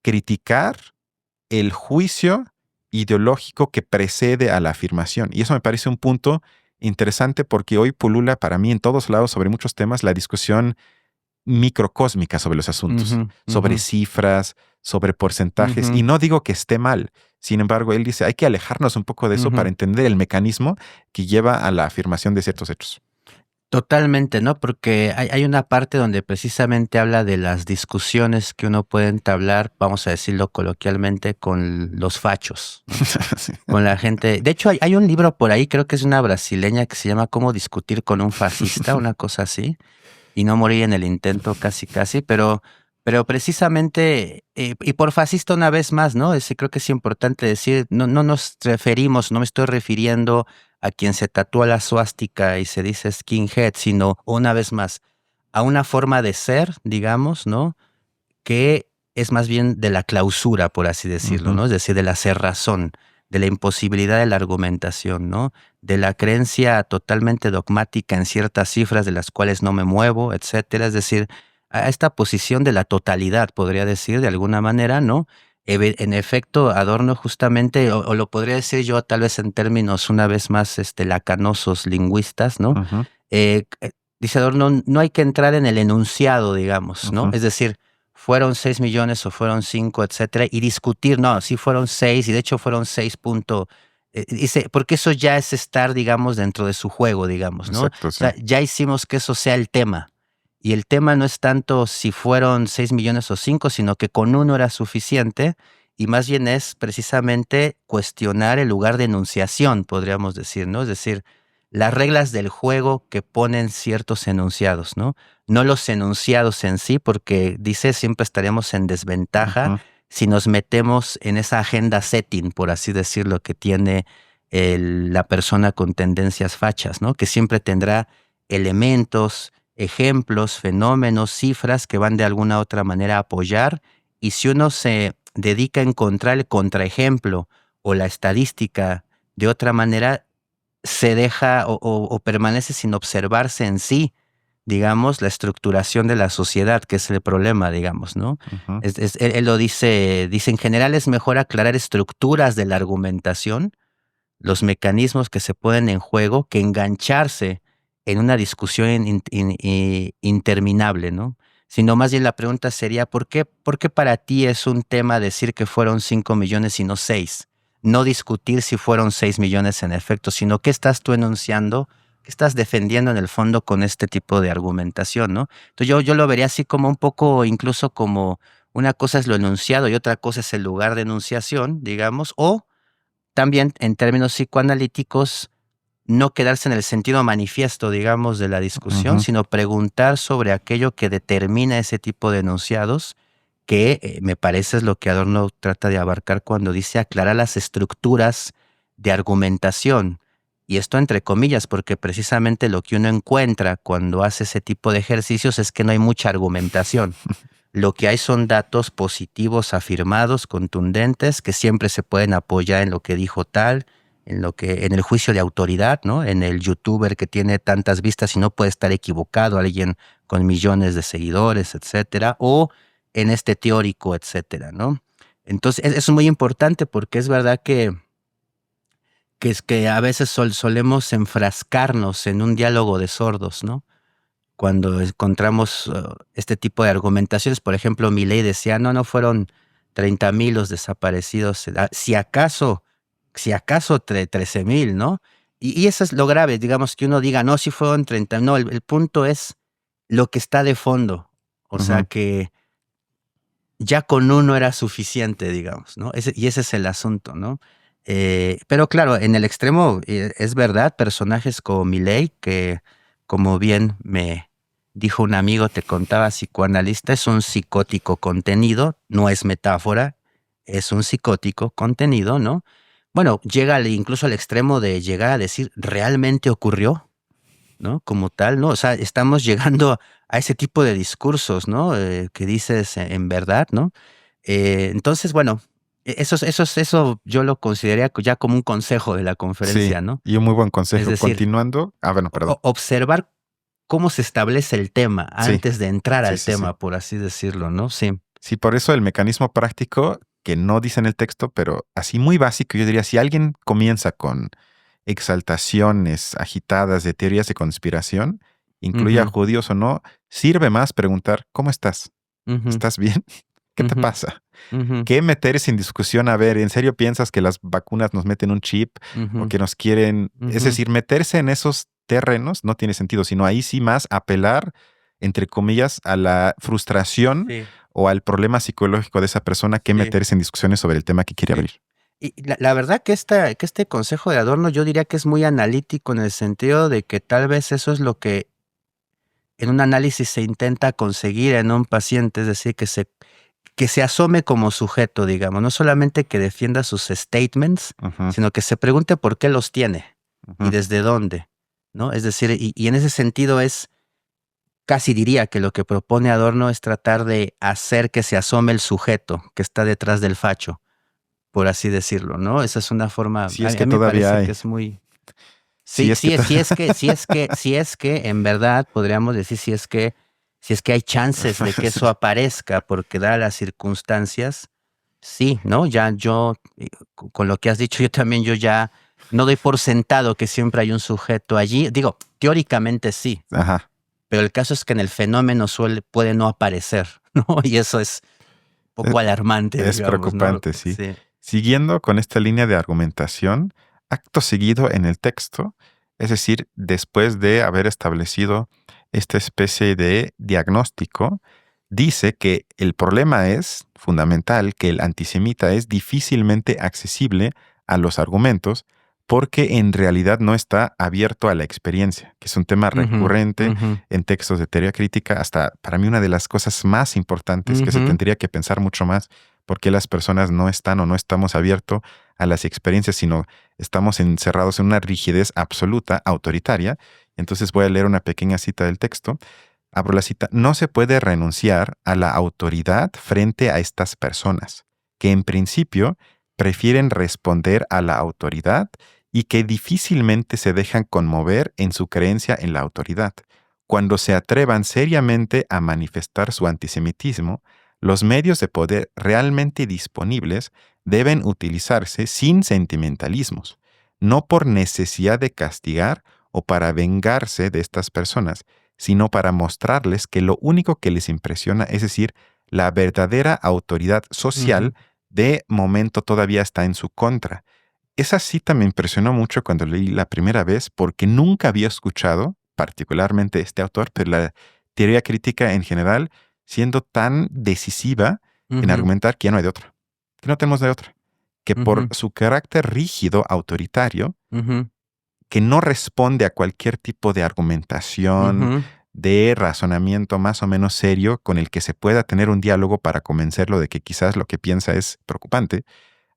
criticar el juicio ideológico que precede a la afirmación. Y eso me parece un punto interesante porque hoy pulula para mí en todos lados sobre muchos temas la discusión microcósmica sobre los asuntos, sobre cifras, sobre porcentajes. Y no digo que esté mal. Sin embargo, él dice, hay que alejarnos un poco de eso para entender el mecanismo que lleva a la afirmación de ciertos hechos. Totalmente, ¿no? Porque hay una parte donde precisamente habla de las discusiones que uno puede entablar, vamos a decirlo coloquialmente, con los fachos, ¿no? Sí. Con la gente. De hecho, hay un libro por ahí, creo que es una brasileña, que se llama Cómo discutir con un fascista, una cosa así, y no morir en el intento casi, pero precisamente, y por fascista una vez más, ¿no? Creo que es importante decir, no nos referimos, no me estoy refiriendo a quien se tatúa la suástica y se dice skinhead, sino una vez más a una forma de ser, digamos, ¿no? Que es más bien de la clausura, por así decirlo, ¿no? Es decir, de la cerrazón, de la imposibilidad de la argumentación, ¿no? De la creencia totalmente dogmática en ciertas cifras de las cuales no me muevo, etcétera. Es decir, a esta posición de la totalidad, podría decir de alguna manera, ¿no? En efecto, Adorno justamente, o lo podría decir yo tal vez en términos una vez más lacanosos lingüistas, ¿no? Dice Adorno, no hay que entrar en el enunciado, digamos, ¿no? Es decir, fueron 6 millones o fueron 5, etcétera, y discutir, no, sí fueron 6, y de hecho fueron 6 dice, porque eso ya es estar, digamos, dentro de su juego, digamos, ¿no? Exacto, sí. O sea, ya hicimos que eso sea el tema. Y el tema no es tanto si fueron 6 millones o 5, sino que con uno era suficiente, y más bien es precisamente cuestionar el lugar de enunciación, podríamos decir, ¿no? Es decir, las reglas del juego que ponen ciertos enunciados, ¿no? No los enunciados en sí, porque dice siempre estaríamos en desventaja Ujú. si nos metemos en esa agenda setting, por así decirlo, que tiene la persona con tendencias fachas, ¿no? Que siempre tendrá elementos, ejemplos, fenómenos, cifras que van de alguna u otra manera a apoyar, y si uno se dedica a encontrar el contraejemplo o la estadística de otra manera, se deja o permanece sin observarse en sí, digamos, la estructuración de la sociedad, que es el problema, digamos, ¿no? Ujú. Él lo dice, en general es mejor aclarar estructuras de la argumentación, los mecanismos que se ponen en juego, que engancharse en una discusión interminable, ¿no? Sino más bien la pregunta sería, por qué para ti es un tema decir que fueron 5 millones y no 6? No discutir si fueron 6 millones en efecto, sino qué estás tú enunciando, qué estás defendiendo en el fondo con este tipo de argumentación, ¿no? Entonces yo lo vería así como un poco, incluso como una cosa es lo enunciado y otra cosa es el lugar de enunciación, digamos, o también en términos psicoanalíticos, no quedarse en el sentido manifiesto, digamos, de la discusión, Ujú. sino preguntar sobre aquello que determina ese tipo de enunciados, que me parece es lo que Adorno trata de abarcar cuando dice aclarar las estructuras de argumentación. Y esto entre comillas, porque precisamente lo que uno encuentra cuando hace ese tipo de ejercicios es que no hay mucha argumentación. Lo que hay son datos positivos, afirmados, contundentes, que siempre se pueden apoyar en lo que dijo tal, en el juicio de autoridad, ¿no? En el youtuber que tiene tantas vistas y no puede estar equivocado, alguien con millones de seguidores, etcétera, o en este teórico, etcétera, ¿no? Entonces, eso es muy importante porque es verdad que es que a veces solemos enfrascarnos en un diálogo de sordos, ¿no? Cuando encontramos este tipo de argumentaciones. Por ejemplo, Milei decía, no fueron 30,000 los desaparecidos, si acaso 13,000, ¿no? Y eso es lo grave, digamos, que uno diga, no, si fueron 30, no, el punto es lo que está de fondo, o sea Ujú. que ya con uno era suficiente, digamos, ¿no? Y ese es el asunto, ¿no? Pero claro, en el extremo, es verdad, personajes como Milei, que como bien me dijo un amigo, te contaba, psicoanalista, es un psicótico contenido, no es metáfora, es un psicótico contenido, ¿no? Bueno, llega incluso al extremo de llegar a decir, ¿realmente ocurrió? ¿No? Como tal, ¿no? O sea, estamos llegando a ese tipo de discursos, ¿no? Que dices en verdad, ¿no? Entonces, bueno, eso yo lo consideraría ya como un consejo de la Sí, conferencia, ¿no? y un muy buen Es consejo. decir, Continuando. Ah, bueno, perdón. observar cómo se establece el tema Sí, antes de entrar sí, al sí, sí. tema, por así decirlo, ¿no? Sí. Sí, por eso el mecanismo práctico que no dice en el texto, pero así muy básico, yo diría, si alguien comienza con exaltaciones agitadas de teorías de conspiración, incluya Ujú, judíos o no, sirve más preguntar, ¿cómo estás? ujú, ¿Estás bien? ¿Qué te ujú, pasa? ujú, ¿Qué meterse en discusión? A ver, ¿en serio piensas que las vacunas nos meten un chip o ujú, que nos quieren? Es ujú. decir, meterse en esos terrenos no tiene sentido, sino ahí sí más apelar, entre comillas, a la frustración Sí, o al problema psicológico de esa persona que sí, meterse en discusiones sobre el tema que quiere sí. abrir. Y la verdad que este consejo de Adorno yo diría que es muy analítico en el sentido de que tal vez eso es lo que en un análisis se intenta conseguir en un paciente, es decir, que se asome como sujeto, digamos, no solamente que defienda sus statements, Ujú, sino que se pregunte por qué los tiene y ujú. desde dónde, ¿no? Es decir, y en ese sentido casi diría que lo que propone Adorno es tratar de hacer que se asome el sujeto que está detrás del facho, por así decirlo, ¿no? Esa es una forma, Si es a que mí me todavía parece que hay. es muy... Si Sí, es que sí, to- si es que en verdad podríamos decir si es que hay chances de que eso aparezca porque dadas las circunstancias, sí, ¿no? Ya yo, con lo que has dicho, yo ya no doy por sentado que siempre hay un sujeto allí. Digo, teóricamente sí, Ajá, pero el caso es que en el fenómeno puede no aparecer, ¿no? Y eso es un e- poco alarmante, es digamos, ¿no? preocupante, sí. Sí. Siguiendo con esta línea de argumentación, acto seguido en el texto, es decir, después de haber establecido esta especie de diagnóstico, dice que el problema es fundamental, que el antisemita es difícilmente accesible a los argumentos porque en realidad no está abierto a la experiencia, que es un tema recurrente en textos de teoría crítica, hasta para mí una de las cosas más importantes que se tendría que pensar mucho más, porque las personas no están o no estamos abiertos a las experiencias, sino estamos encerrados en una rigidez absoluta, autoritaria. Entonces voy a leer una pequeña cita del texto. Abro la cita. No se puede renunciar a la autoridad frente a estas personas, que en principio prefieren responder a la autoridad y que difícilmente se dejan conmover en su creencia en la autoridad. Cuando se atrevan seriamente a manifestar su antisemitismo, los medios de poder realmente disponibles deben utilizarse sin sentimentalismos, no por necesidad de castigar o para vengarse de estas personas, sino para mostrarles que lo único que les impresiona, es decir, la verdadera autoridad social, de momento todavía está en su contra. Esa cita me impresionó mucho cuando leí la primera vez porque nunca había escuchado, particularmente este autor, pero la teoría crítica en general, siendo tan decisiva en argumentar que ya no hay de otra, que no tenemos de otra, que por su carácter rígido, autoritario, que no responde a cualquier tipo de argumentación, de razonamiento más o menos serio con el que se pueda tener un diálogo para convencerlo de que quizás lo que piensa es preocupante.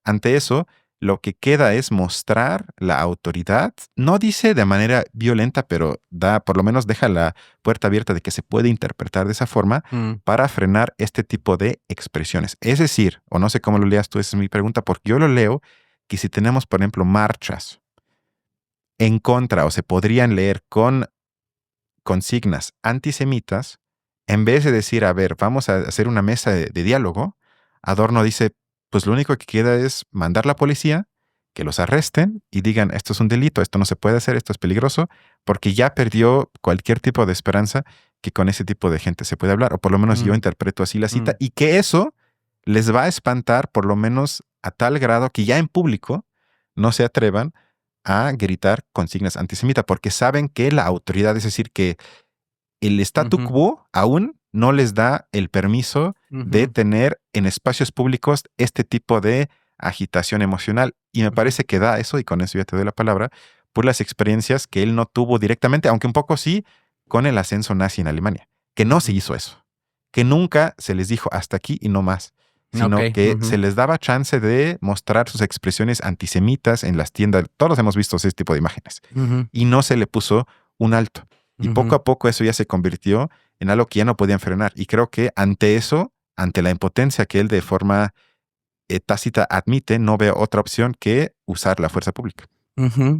Ante eso, lo que queda es mostrar la autoridad. No dice de manera violenta, pero por lo menos deja la puerta abierta de que se puede interpretar de esa forma para frenar este tipo de expresiones. Es decir, o no sé cómo lo leas tú, esa es mi pregunta, porque yo lo leo que si tenemos, por ejemplo, marchas en contra o se podrían leer con consignas antisemitas, en vez de decir, a ver, vamos a hacer una mesa de diálogo, Adorno dice, pues lo único que queda es mandar la policía, que los arresten y digan, esto es un delito, esto no se puede hacer, esto es peligroso, porque ya perdió cualquier tipo de esperanza que con ese tipo de gente se puede hablar, o por lo menos yo interpreto así la cita, y que eso les va a espantar por lo menos a tal grado que ya en público no se atrevan a gritar consignas antisemitas, porque saben que la autoridad, es decir, que el statu quo aún no les da el permiso de tener en espacios públicos este tipo de agitación emocional. Y me parece que da eso, y con eso ya te doy la palabra, por las experiencias que él no tuvo directamente, aunque un poco sí, con el ascenso nazi en Alemania, que no se hizo eso, que nunca se les dijo hasta aquí y no más, sino que se les daba chance de mostrar sus expresiones antisemitas en las tiendas. Todos hemos visto ese tipo de imágenes. Y no se le puso un alto. Y poco a poco eso ya se convirtió en algo que ya no podían frenar. Y creo que ante eso, ante la impotencia que él de forma tácita admite, no ve otra opción que usar la fuerza pública.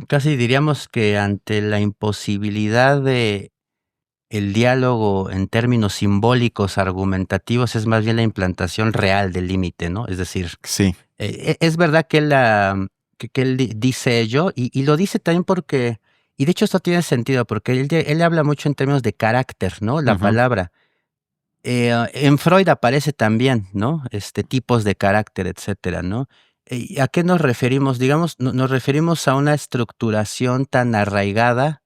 Casi diríamos que ante la imposibilidad de el diálogo en términos simbólicos, argumentativos, es más bien la implantación real del límite, ¿no? Es decir, sí. Es verdad que él dice ello, y lo dice también porque, y de hecho esto tiene sentido, porque él habla mucho en términos de carácter, ¿no? La palabra. En Freud aparece también, ¿no? Tipos de carácter, etcétera, ¿no? ¿A qué nos referimos? Digamos, nos referimos a una estructuración tan arraigada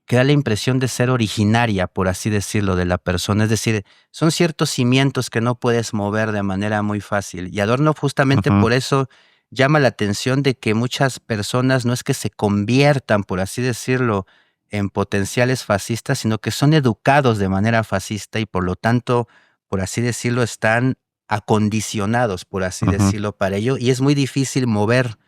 que da la impresión de ser originaria, por así decirlo, de la persona. Es decir, son ciertos cimientos que no puedes mover de manera muy fácil. Y Adorno justamente por eso llama la atención de que muchas personas no es que se conviertan, por así decirlo, en potenciales fascistas, sino que son educados de manera fascista y por lo tanto, por así decirlo, están acondicionados, por así decirlo, para ello. Y es muy difícil mover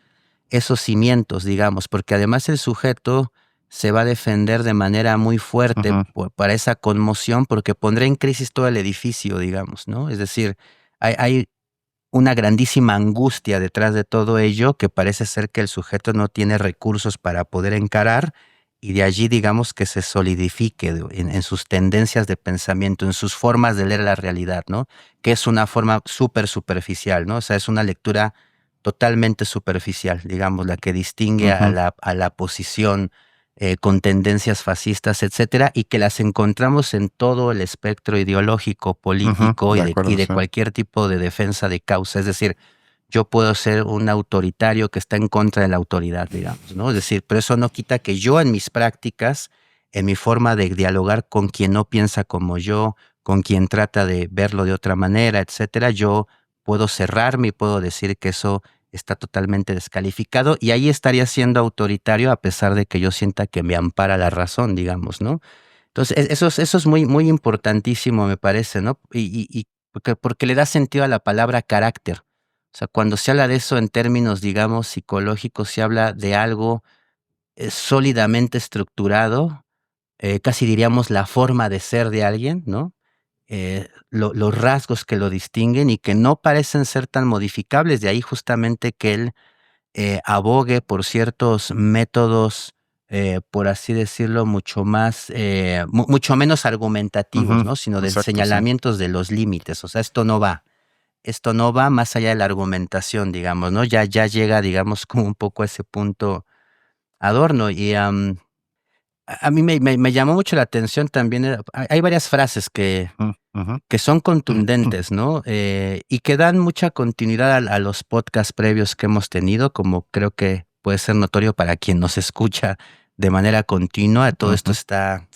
esos cimientos, digamos, porque además el sujeto se va a defender de manera muy fuerte para esa conmoción, porque pondrá en crisis todo el edificio, digamos, ¿no? Es decir, hay una grandísima angustia detrás de todo ello que parece ser que el sujeto no tiene recursos para poder encarar, y de allí, digamos, que se solidifique en sus tendencias de pensamiento, en sus formas de leer la realidad, ¿no? Que es una forma súper superficial, ¿no? O sea, es una lectura totalmente superficial, digamos, la que distingue a la posición con tendencias fascistas, etcétera, y que las encontramos en todo el espectro ideológico, político y de cualquier tipo de defensa de causa. Es decir, yo puedo ser un autoritario que está en contra de la autoridad, digamos, ¿no? Es decir, pero eso no quita que yo en mis prácticas, en mi forma de dialogar con quien no piensa como yo, con quien trata de verlo de otra manera, etcétera, yo puedo cerrarme y puedo decir que eso está totalmente descalificado y ahí estaría siendo autoritario a pesar de que yo sienta que me ampara la razón, digamos, ¿no? Entonces, eso es muy, muy importantísimo, me parece, ¿no? Y porque le da sentido a la palabra carácter. O sea, cuando se habla de eso en términos, digamos, psicológicos, se habla de algo sólidamente estructurado, casi diríamos la forma de ser de alguien, ¿no? Los rasgos que lo distinguen y que no parecen ser tan modificables. De ahí justamente que él abogue por ciertos métodos, por así decirlo, mucho menos argumentativos, Ujú. ¿no? Sino de Exacto, sí. señalamientos de los límites. O sea, esto no va más allá de la argumentación, digamos, ¿no? Ya llega, digamos, como un poco a ese punto Adorno. Y a mí me llamó mucho la atención también, hay varias frases Mm, ujú. que son contundentes, ¿no? Y que dan mucha continuidad a los podcasts previos que hemos tenido, como creo que puede ser notorio para quien nos escucha de manera continua. Todo esto Ujú. está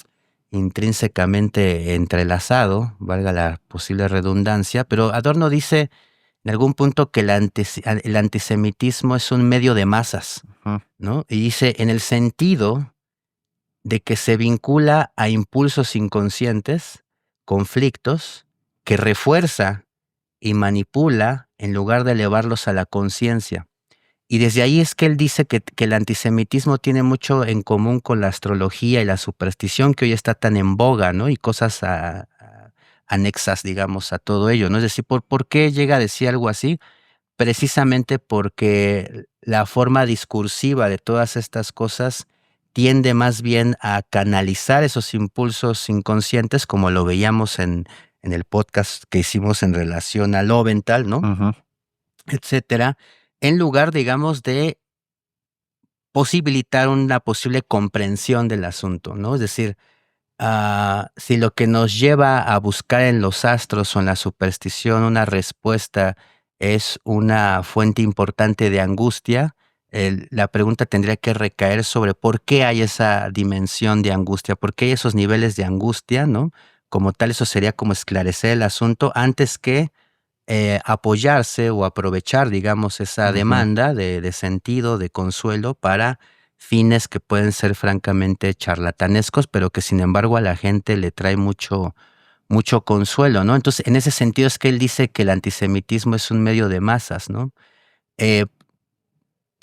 intrínsecamente entrelazado, valga la posible redundancia, pero Adorno dice en algún punto que el antisemitismo es un medio de masas, Ujú. ¿no? Y dice, en el sentido de que se vincula a impulsos inconscientes, conflictos, que refuerza y manipula en lugar de elevarlos a la conciencia. Y desde ahí es que él dice que el antisemitismo tiene mucho en común con la astrología y la superstición que hoy está tan en boga, ¿no? Y cosas anexas, digamos, a todo ello, ¿no? Es decir, ¿por qué llega a decir algo así? Precisamente porque la forma discursiva de todas estas cosas tiende más bien a canalizar esos impulsos inconscientes, como lo veíamos en el podcast que hicimos en relación al Loventhal, ¿no? Ujú. Etcétera, en lugar, digamos, de posibilitar una posible comprensión del asunto, ¿no? Es decir, si lo que nos lleva a buscar en los astros o en la superstición una respuesta es una fuente importante de angustia, la pregunta tendría que recaer sobre por qué hay esa dimensión de angustia, por qué hay esos niveles de angustia, ¿no? Como tal, eso sería como esclarecer el asunto antes que apoyarse o aprovechar, digamos, esa Ujú. demanda de sentido, de consuelo para fines que pueden ser francamente charlatanescos, pero que sin embargo a la gente le trae mucho consuelo, ¿no? Entonces, en ese sentido es que él dice que el antisemitismo es un medio de masas, ¿no? Eh,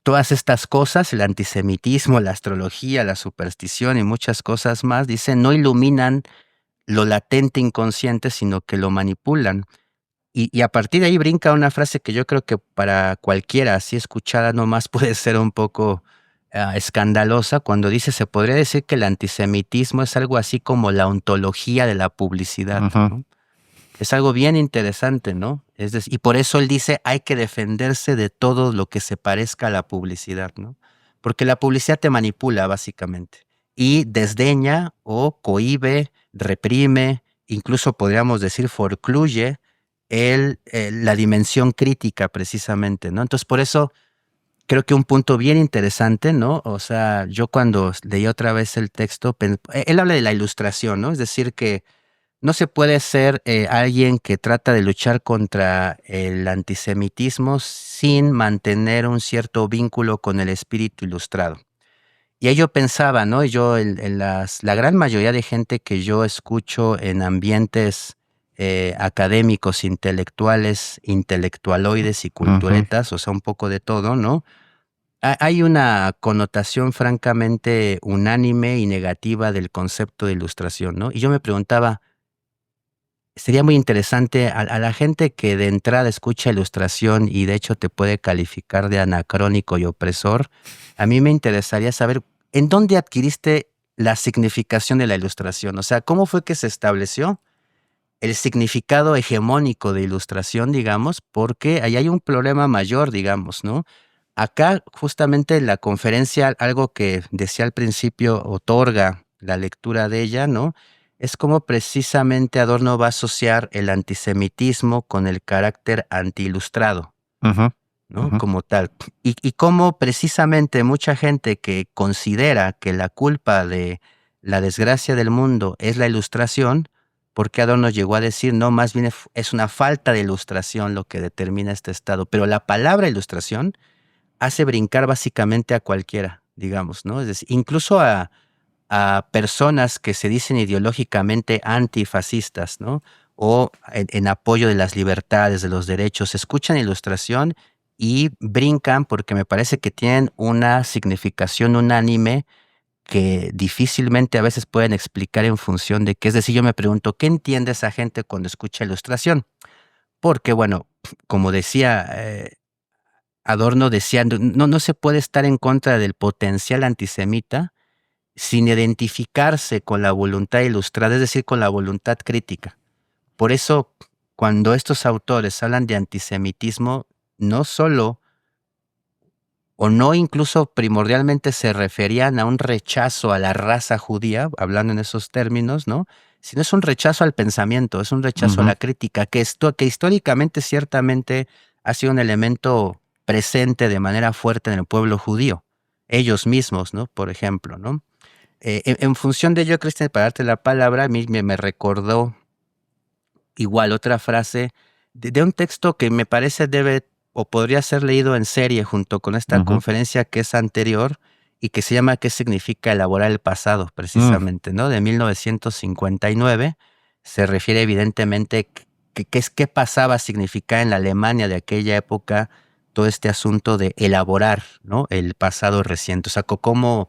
Todas estas cosas, el antisemitismo, la astrología, la superstición y muchas cosas más, dice, no iluminan lo latente inconsciente, sino que lo manipulan. Y a partir de ahí brinca una frase que yo creo que para cualquiera así escuchada nomás puede ser un poco escandalosa cuando dice, se podría decir que el antisemitismo es algo así como la ontología de la publicidad, Ujú. ¿no? Es algo bien interesante, ¿no? Y por eso él dice, hay que defenderse de todo lo que se parezca a la publicidad, ¿no? Porque la publicidad te manipula, básicamente, y desdeña o cohíbe, reprime, incluso podríamos decir forcluye la dimensión crítica, precisamente, ¿no? Entonces, por eso creo que un punto bien interesante, ¿no? O sea, yo cuando leí otra vez el texto, él habla de la ilustración, ¿no? Es decir, que no se puede ser alguien que trata de luchar contra el antisemitismo sin mantener un cierto vínculo con el espíritu ilustrado. Y ahí yo pensaba, ¿no? Yo, la gran mayoría de gente que yo escucho en ambientes académicos, intelectuales, intelectualoides y Ujú. culturetas, o sea, un poco de todo, ¿no? Hay una connotación francamente unánime y negativa del concepto de ilustración, ¿no? Y yo me preguntaba, sería muy interesante a la gente que de entrada escucha ilustración y de hecho te puede calificar de anacrónico y opresor, a mí me interesaría saber en dónde adquiriste la significación de la ilustración, o sea, cómo fue que se estableció el significado hegemónico de ilustración, digamos, porque ahí hay un problema mayor, digamos, ¿no? Acá, justamente en la conferencia, algo que decía al principio otorga la lectura de ella, ¿no? Es como precisamente Adorno va a asociar el antisemitismo con el carácter antiilustrado, Ujú. ¿no? Ujú. Como tal. Y cómo precisamente mucha gente que considera que la culpa de la desgracia del mundo es la ilustración, por qué Adorno llegó a decir, no, más bien es una falta de ilustración lo que determina este estado. Pero la palabra ilustración hace brincar básicamente a cualquiera, digamos, ¿no? Es decir, incluso a personas que se dicen ideológicamente antifascistas, ¿no? O en apoyo de las libertades, de los derechos, escuchan ilustración y brincan porque me parece que tienen una significación unánime que difícilmente a veces pueden explicar en función de qué. Es decir, yo me pregunto, ¿qué entiende esa gente cuando escucha ilustración? Porque, bueno, como decía Adorno, decía, no se puede estar en contra del potencial antisemita sin identificarse con la voluntad ilustrada, es decir, con la voluntad crítica. Por eso, cuando estos autores hablan de antisemitismo, no solo o no incluso primordialmente se referían a un rechazo a la raza judía, hablando en esos términos, ¿no? Sino es un rechazo al pensamiento, es un rechazo a Ujú. la crítica, que históricamente ciertamente ha sido un elemento presente de manera fuerte en el pueblo judío. Ellos mismos, ¿no? Por ejemplo, ¿no? En función de ello, Cristian, para darte la palabra, a mí me recordó igual otra frase de un texto que me parece debe o podría ser leído en serie junto con esta Ujú. conferencia que es anterior y que se llama ¿Qué significa elaborar el pasado? Mm. Precisamente, ¿no? De 1959. Se refiere evidentemente qué pasaba a significar en la Alemania de aquella época todo este asunto de elaborar, ¿no? El pasado reciente. O sea, cómo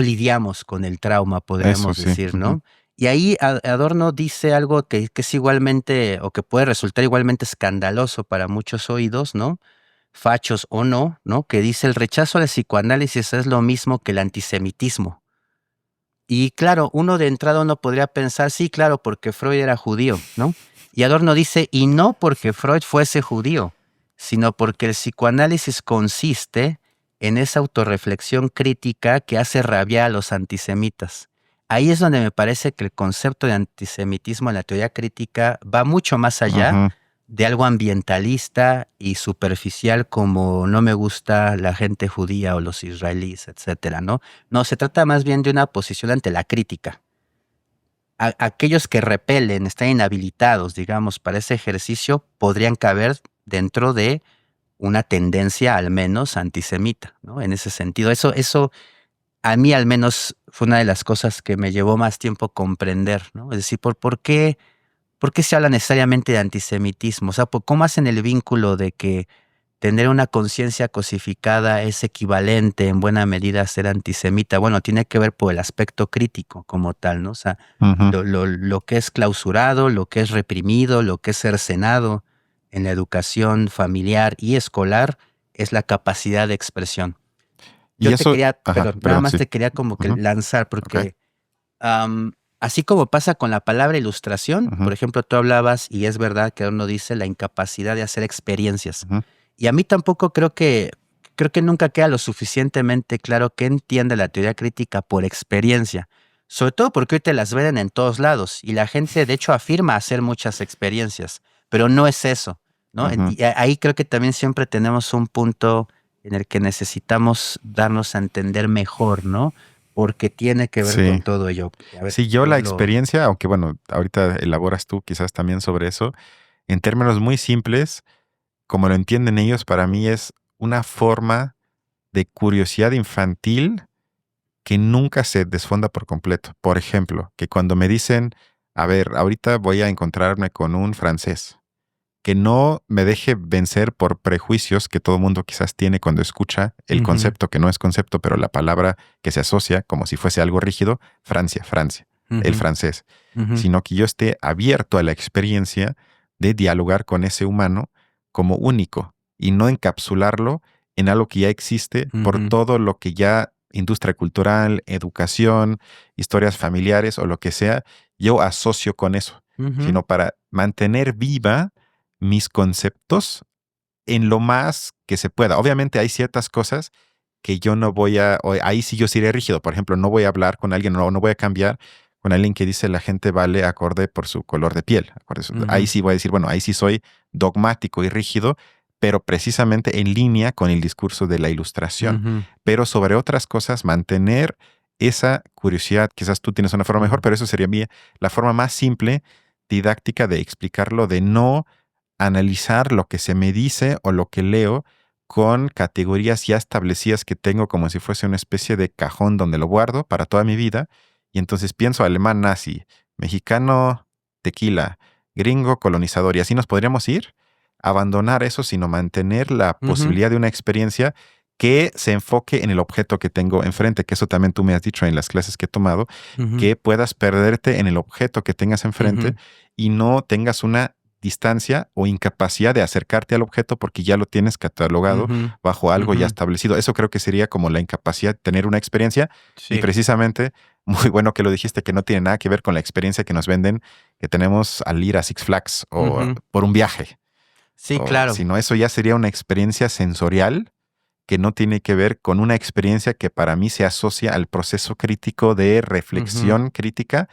lidiamos con el trauma, Eso podríamos sí. decir, Ujú. ¿no? Y ahí Adorno dice algo que es igualmente, o que puede resultar igualmente escandaloso para muchos oídos, ¿no? Fachos o no, ¿no? Que dice el rechazo al psicoanálisis es lo mismo que el antisemitismo. Y claro, uno de entrada uno podría pensar, sí, claro, porque Freud era judío, ¿no? Y Adorno dice, y no porque Freud fuese judío, sino porque el psicoanálisis consiste en esa autorreflexión crítica que hace rabiar a los antisemitas. Ahí es donde me parece que el concepto de antisemitismo en la teoría crítica va mucho más allá Ujú. de algo ambientalista y superficial como no me gusta la gente judía o los israelíes, etcétera, ¿no? No, se trata más bien de una posición ante la crítica. Aquellos que repelen, están inhabilitados, digamos, para ese ejercicio, podrían caber dentro de una tendencia al menos antisemita, ¿no? En ese sentido, eso a mí al menos fue una de las cosas que me llevó más tiempo comprender, ¿no? Es decir, ¿por qué se habla necesariamente de antisemitismo? O sea, ¿cómo hacen el vínculo de que tener una conciencia cosificada es equivalente en buena medida a ser antisemita? Bueno, tiene que ver por el aspecto crítico como tal, ¿no? O sea, Ujú. lo que es clausurado, lo que es reprimido, lo que es cercenado en la educación familiar y escolar es la capacidad de expresión. Y Yo te eso, quería, ajá, perdón, nada perdón, más sí. te quería como que Ujú. lanzar Ok. porque así como pasa con la palabra ilustración, Ujú. por ejemplo, tú hablabas, y es verdad que uno dice la incapacidad de hacer experiencias. Ujú. Y a mí tampoco creo que nunca queda lo suficientemente claro qué entiende la teoría crítica por experiencia. Sobre todo porque hoy te las venden en todos lados y la gente de hecho afirma hacer muchas experiencias, pero no es eso, ¿no? Ujú. Y ahí creo que también siempre tenemos un punto en el que necesitamos darnos a entender mejor, ¿no? Porque tiene que ver con Sí. todo ello. A ver, Sí, yo la experiencia, aunque bueno, ahorita elaboras tú quizás también sobre eso, en términos muy simples, como lo entienden ellos, para mí es una forma de curiosidad infantil que nunca se desfonda por completo. Por ejemplo, que cuando me dicen, a ver, ahorita voy a encontrarme con un francés, que no me deje vencer por prejuicios que todo mundo quizás tiene cuando escucha el Ujú, concepto, que no es concepto, pero la palabra que se asocia como si fuese algo rígido, Francia, Francia, el ujú, francés, ujú, sino que yo esté abierto a la experiencia de dialogar con ese humano como único y no encapsularlo en algo que ya existe por ujú, todo lo que ya industria cultural, educación, historias familiares o lo que sea, yo asocio con eso, ujú, sino para mantener viva mis conceptos en lo más que se pueda. Obviamente hay ciertas cosas que yo no voy a, ahí sí yo seré rígido. Por ejemplo, no voy a hablar con alguien, no voy a cambiar con alguien que dice la gente vale acorde por su color de piel. Ahí ujú, sí voy a decir, bueno, ahí sí soy dogmático y rígido, pero precisamente en línea con el discurso de la ilustración. ujú, Pero sobre otras cosas, mantener esa curiosidad. Quizás tú tienes una forma mejor, ujú, pero eso sería la forma más simple didáctica de explicarlo, de no analizar lo que se me dice o lo que leo con categorías ya establecidas que tengo como si fuese una especie de cajón donde lo guardo para toda mi vida. Y entonces pienso alemán nazi, mexicano tequila, gringo colonizador, y así nos podríamos ir, abandonar eso, sino mantener la Ujú, posibilidad de una experiencia que se enfoque en el objeto que tengo enfrente, que eso también tú me has dicho en las clases que he tomado, ujú, que puedas perderte en el objeto que tengas enfrente ujú, y no tengas una distancia o incapacidad de acercarte al objeto porque ya lo tienes catalogado ujú, bajo algo ya ujú. establecido. Eso creo que sería como la incapacidad de tener una experiencia y Sí. precisamente, muy bueno que lo dijiste, que no tiene nada que ver con la experiencia que nos venden, que tenemos al ir a Six Flags o Ujú. por un viaje, Sí, o claro. sino eso ya sería una experiencia sensorial que no tiene que ver con una experiencia que para mí se asocia al proceso crítico de Ujú, reflexión crítica.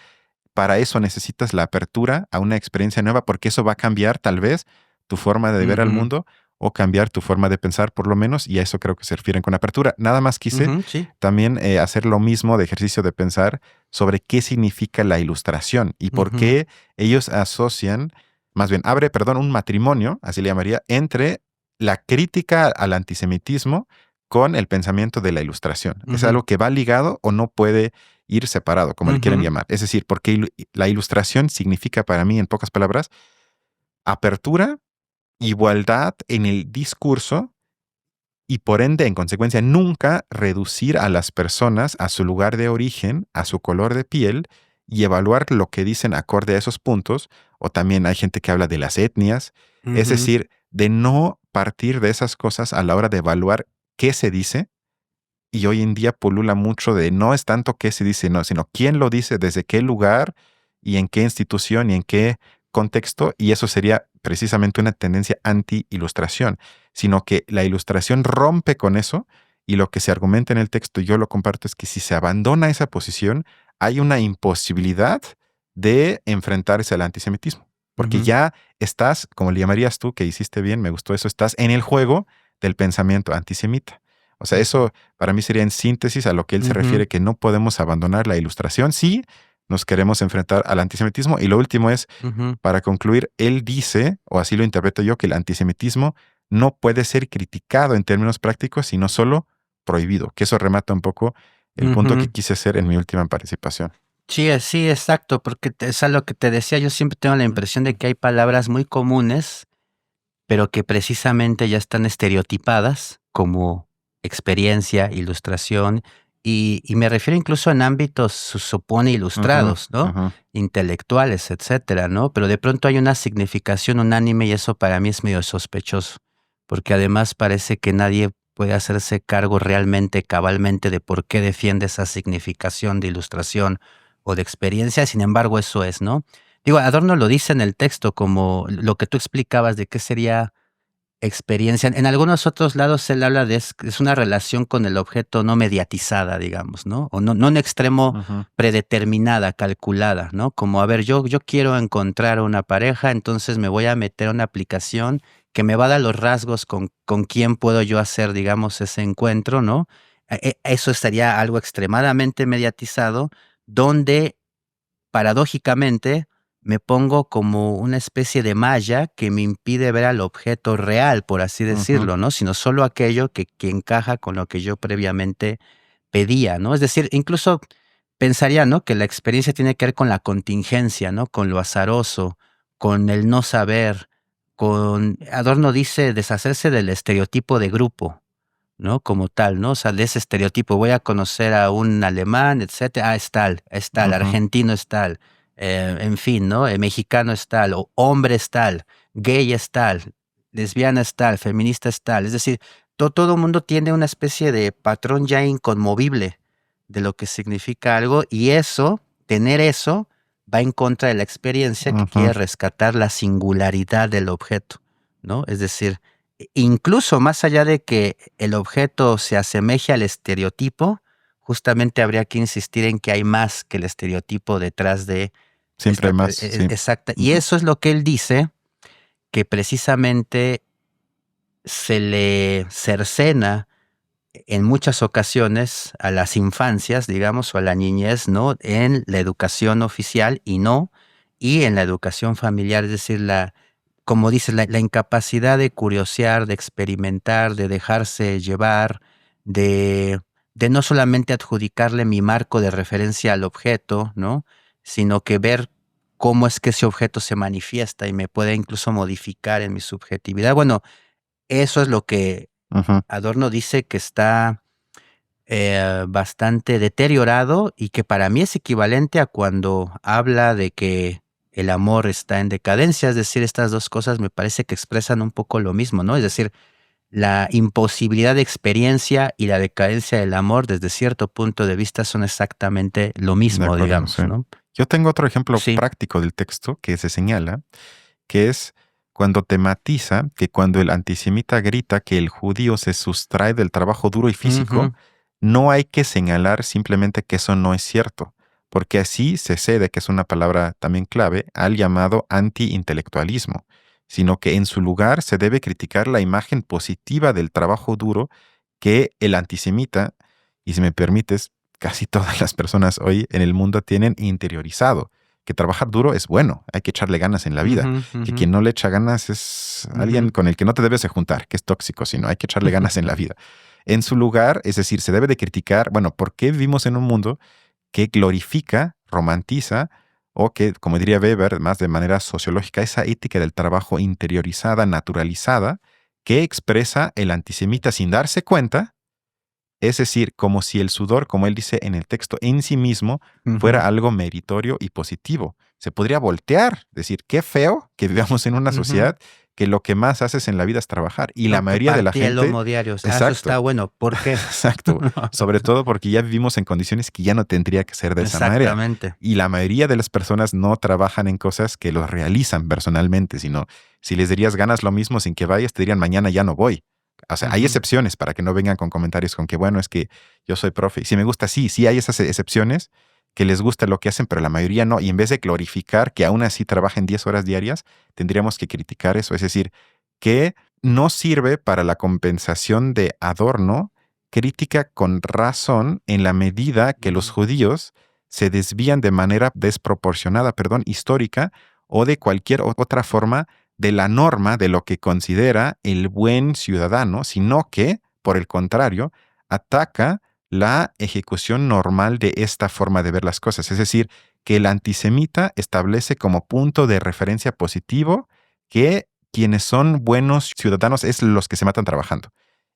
Para eso necesitas la apertura a una experiencia nueva, porque eso va a cambiar tal vez tu forma de ver al ujú, mundo o cambiar tu forma de pensar por lo menos, y a eso creo que se refieren con apertura. Nada más quise ujú, sí. también hacer lo mismo de ejercicio de pensar sobre qué significa la ilustración y por Ujú, qué ellos asocian, más bien, abre, perdón, un matrimonio, así le llamaría, entre la crítica al antisemitismo con el pensamiento de la ilustración. Es ujú, algo que va ligado o no puede ir separado, como le quieren ujú, llamar. Es decir, porque la ilustración significa para mí, en pocas palabras, apertura, igualdad en el discurso y por ende, en consecuencia, nunca reducir a las personas a su lugar de origen, a su color de piel y evaluar lo que dicen acorde a esos puntos. O también hay gente que habla de las etnias. Es ujú, decir, de no partir de esas cosas a la hora de evaluar qué se dice, y hoy en día polula mucho de no es tanto qué se dice, no, sino quién lo dice, desde qué lugar y en qué institución y en qué contexto, y eso sería precisamente una tendencia anti-ilustración, sino que la ilustración rompe con eso y lo que se argumenta en el texto, y yo lo comparto, es que si se abandona esa posición, hay una imposibilidad de enfrentarse al antisemitismo, porque ujú, ya estás, como le llamarías tú, que hiciste bien, me gustó eso, estás en el juego del pensamiento antisemita. O sea, ujú, eso para mí sería en síntesis a lo que él se ujú, refiere, que no podemos abandonar la ilustración si nos queremos enfrentar al antisemitismo. Y lo último es, ujú. para concluir, él dice, o así lo interpreto yo, que el antisemitismo no puede ser criticado en términos prácticos, sino solo prohibido, que eso remata un poco el punto que Ujú. quise hacer en mi última participación. Sí, sí, exacto, porque es a lo que te decía, yo siempre tengo la impresión de que hay palabras muy comunes, pero que precisamente ya están estereotipadas como experiencia, ilustración, y me refiero incluso en ámbitos, se supone, Ujú, ilustrados, ¿no? ujú, Intelectuales, etcétera, ¿no? Pero de pronto hay una significación unánime y eso para mí es medio sospechoso, porque además parece que nadie puede hacerse cargo realmente, cabalmente, de por qué defiende esa significación de ilustración o de experiencia. Sin embargo, eso es, ¿no? Digo, Adorno lo dice en el texto como lo que tú explicabas de qué sería experiencia. En algunos otros lados él habla de es una relación con el objeto no mediatizada, digamos, ¿no? O no en extremo ujú, predeterminada, calculada, ¿no? Como, a ver, yo quiero encontrar una pareja, entonces me voy a meter a una aplicación que me va a dar los rasgos con quién puedo yo hacer, digamos, ese encuentro, ¿no? Eso estaría algo extremadamente mediatizado, donde paradójicamente, me pongo como una especie de malla que me impide ver al objeto real, por así ujú, decirlo, ¿no? Sino solo aquello que encaja con lo que yo previamente pedía, ¿no? Es decir, incluso pensaría, ¿no? Que la experiencia tiene que ver con la contingencia, ¿no? Con lo azaroso, con el no saber, con Adorno dice deshacerse del estereotipo de grupo, ¿no? Como tal, ¿no? O sea, de ese estereotipo, voy a conocer a un alemán, etcétera, es tal, ujú, argentino es tal, en fin, ¿no? Mexicano es tal, o hombre es tal, gay es tal, lesbiana es tal, feminista es tal. Es decir, todo mundo tiene una especie de patrón ya inconmovible de lo que significa algo, y eso, tener eso, va en contra de la experiencia que ujú, quiere rescatar la singularidad del objeto, ¿no? Es decir, incluso más allá de que el objeto se asemeje al estereotipo, justamente habría que insistir en que hay más que el estereotipo detrás de siempre hay más, sí. exacta. Y Ujú, eso es lo que él dice, que precisamente se le cercena en muchas ocasiones a las infancias, digamos, o a la niñez, ¿no? En la educación oficial y no y en la educación familiar, es decir, como dices, la incapacidad de curiosear, de experimentar, de dejarse llevar, de, de no solamente adjudicarle mi marco de referencia al objeto, ¿no? Sino que ver cómo es que ese objeto se manifiesta y me puede incluso modificar en mi subjetividad. Bueno, eso es lo que Ujú. Adorno dice que está bastante deteriorado y que para mí es equivalente a cuando habla de que el amor está en decadencia, es decir, estas dos cosas me parece que expresan un poco lo mismo, ¿no? Es decir, la imposibilidad de experiencia y la decadencia del amor desde cierto punto de vista son exactamente lo De mismo, acuerdo, sí. digamos, ¿no? Yo tengo otro ejemplo Sí. práctico del texto que se señala, que es cuando tematiza que cuando el antisemita grita que el judío se sustrae del trabajo duro y físico, Ujú, no hay que señalar simplemente que eso no es cierto, porque así se cede, que es una palabra también clave, al llamado anti-intelectualismo, sino que en su lugar se debe criticar la imagen positiva del trabajo duro que el antisemita, y si me permites, casi todas las personas hoy en el mundo tienen interiorizado, que trabajar duro es bueno, hay que echarle ganas en la vida, ujú, que ujú, quien no le echa ganas es alguien ujú. con el que no te debes de juntar, que es tóxico, sino hay que echarle ganas en la vida. En su lugar, es decir, se debe de criticar, bueno, ¿por qué vivimos en un mundo que glorifica, romantiza o que, como diría Weber, más de manera sociológica, esa ética del trabajo interiorizada, naturalizada, que expresa el antisemita sin darse cuenta? Es decir, como si el sudor, como él dice en el texto, en sí mismo Ujú, fuera algo meritorio y positivo. Se podría voltear, decir, qué feo que vivamos en una ujú. sociedad que lo que más haces en la vida es trabajar. Y la No, que mayoría de la partía el gente, lomo diario. Ah, eso está exacto, bueno. ¿Por qué? exacto, sobre todo porque ya vivimos en condiciones que ya no tendría que ser de esa manera. Exactamente. Y la mayoría de las personas no trabajan en cosas que los realizan personalmente, sino si les dirías ganas lo mismo sin que vayas, te dirían mañana ya no voy. O sea, hay Ujú, excepciones para que no vengan con comentarios con que, bueno, es que yo soy profe. Y si me gusta, sí, sí hay esas excepciones que les gusta lo que hacen, pero la mayoría no. Y en vez de glorificar que aún así trabajen 10 horas diarias, tendríamos que criticar eso. Es decir, que no sirve para la compensación de Adorno, crítica con razón en la medida que los ujú. judíos se desvían de manera desproporcionada, perdón, histórica o de cualquier otra forma de la norma de lo que considera el buen ciudadano, sino que, por el contrario, ataca la ejecución normal de esta forma de ver las cosas. Es decir, que el antisemita establece como punto de referencia positivo que quienes son buenos ciudadanos es los que se matan trabajando.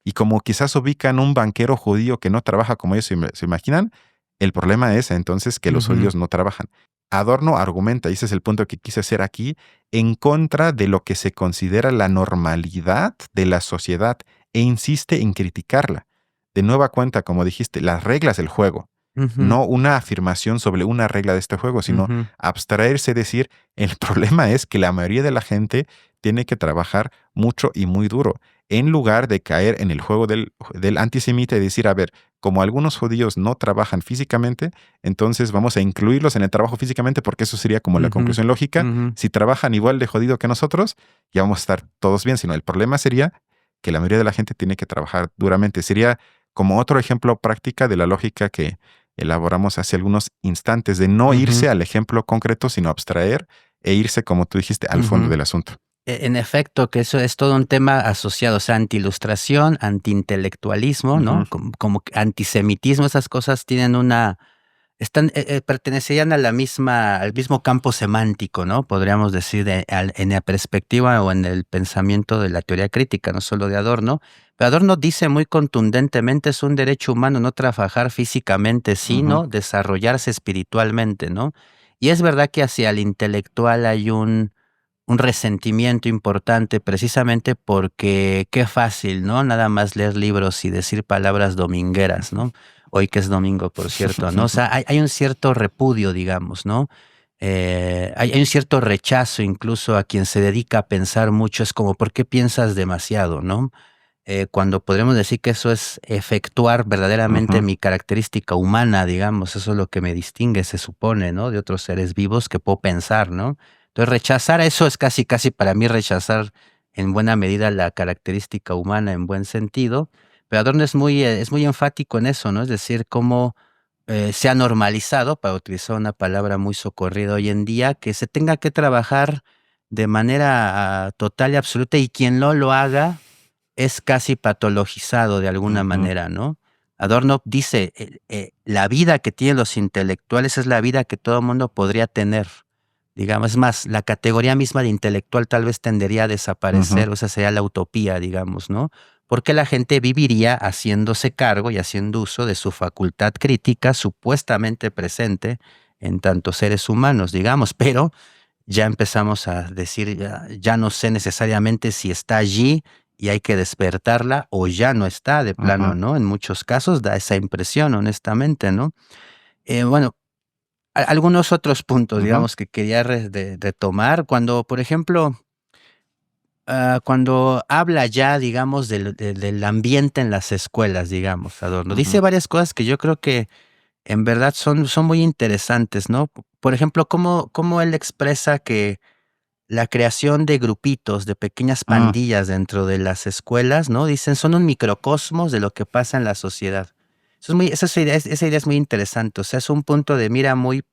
Y como quizás ubican un banquero judío que no trabaja como ellos se imaginan, el problema es entonces que los Ujú, judíos no trabajan. Adorno argumenta, y ese es el punto que quise hacer aquí, en contra de lo que se considera la normalidad de la sociedad e insiste en criticarla. De nueva cuenta, como dijiste, las reglas del juego, ujú, no una afirmación sobre una regla de este juego, sino ujú, abstraerse, decir, el problema es que la mayoría de la gente tiene que trabajar mucho y muy duro, en lugar de caer en el juego del antisemita y decir, a ver, como algunos judíos no trabajan físicamente, entonces vamos a incluirlos en el trabajo físicamente porque eso sería como la ujú, conclusión lógica. ujú. Si trabajan igual de jodido que nosotros, ya vamos a estar todos bien, sino el problema sería que la mayoría de la gente tiene que trabajar duramente. Sería como otro ejemplo práctica de la lógica que elaboramos hace algunos instantes, de no Ujú, irse al ejemplo concreto, sino abstraer e irse, como tú dijiste, al fondo ujú. del asunto. En efecto, que eso es todo un tema asociado, o sea, anti-ilustración, anti-intelectualismo, Ujú, ¿no? Como que antisemitismo, esas cosas tienen pertenecerían a al mismo campo semántico, ¿no? Podríamos decir, en la perspectiva o en el pensamiento de la teoría crítica, no solo de Adorno. Pero Adorno dice muy contundentemente, es un derecho humano no trabajar físicamente, ujú, sino desarrollarse espiritualmente, ¿no? Y es verdad que hacia el intelectual hay un resentimiento importante precisamente porque qué fácil, ¿no? Nada más leer libros y decir palabras domingueras, ujú. ¿no? Hoy que es domingo, por cierto, ¿no? O sea, hay un cierto repudio, digamos, ¿no? Hay un cierto rechazo incluso a quien se dedica a pensar mucho, es como, ¿por qué piensas demasiado, no? Cuando podremos decir que eso es efectuar verdaderamente Ujú. mi característica humana, digamos, eso es lo que me distingue, se supone, ¿no? De otros seres vivos que puedo pensar, ¿no? Entonces, rechazar eso es casi, casi para mí rechazar en buena medida la característica humana en buen sentido, pero Adorno es muy enfático en eso, ¿no? Es decir, cómo se ha normalizado, para utilizar una palabra muy socorrida hoy en día, que se tenga que trabajar de manera total y absoluta, y quien no lo haga es casi patologizado de alguna Ujú, manera, ¿no? Adorno dice, la vida que tienen los intelectuales es la vida que todo mundo podría tener. Digamos, es más, la categoría misma de intelectual tal vez tendería a ujú, desaparecer, o esa sería la utopía, digamos, ¿no? Porque la gente viviría haciéndose cargo y haciendo uso de su facultad crítica supuestamente presente en tantos seres humanos, digamos, pero ya empezamos a decir, ya no sé necesariamente si está allí y hay que despertarla o ya no está de plano, ujú, ¿no? En muchos casos da esa impresión, honestamente, ¿no? Bueno, algunos otros puntos, ujú, digamos, que quería retomar, cuando, por ejemplo, cuando habla ya, digamos, del ambiente en las escuelas, digamos, Adorno, dice ujú, varias cosas que yo creo que en verdad son muy interesantes, ¿no? Por ejemplo, cómo él expresa que la creación de grupitos, de pequeñas mm, pandillas dentro de las escuelas, ¿no? Dicen, son un microcosmos de lo que pasa en la sociedad. Esa idea es muy interesante. O sea, es un punto de mira muy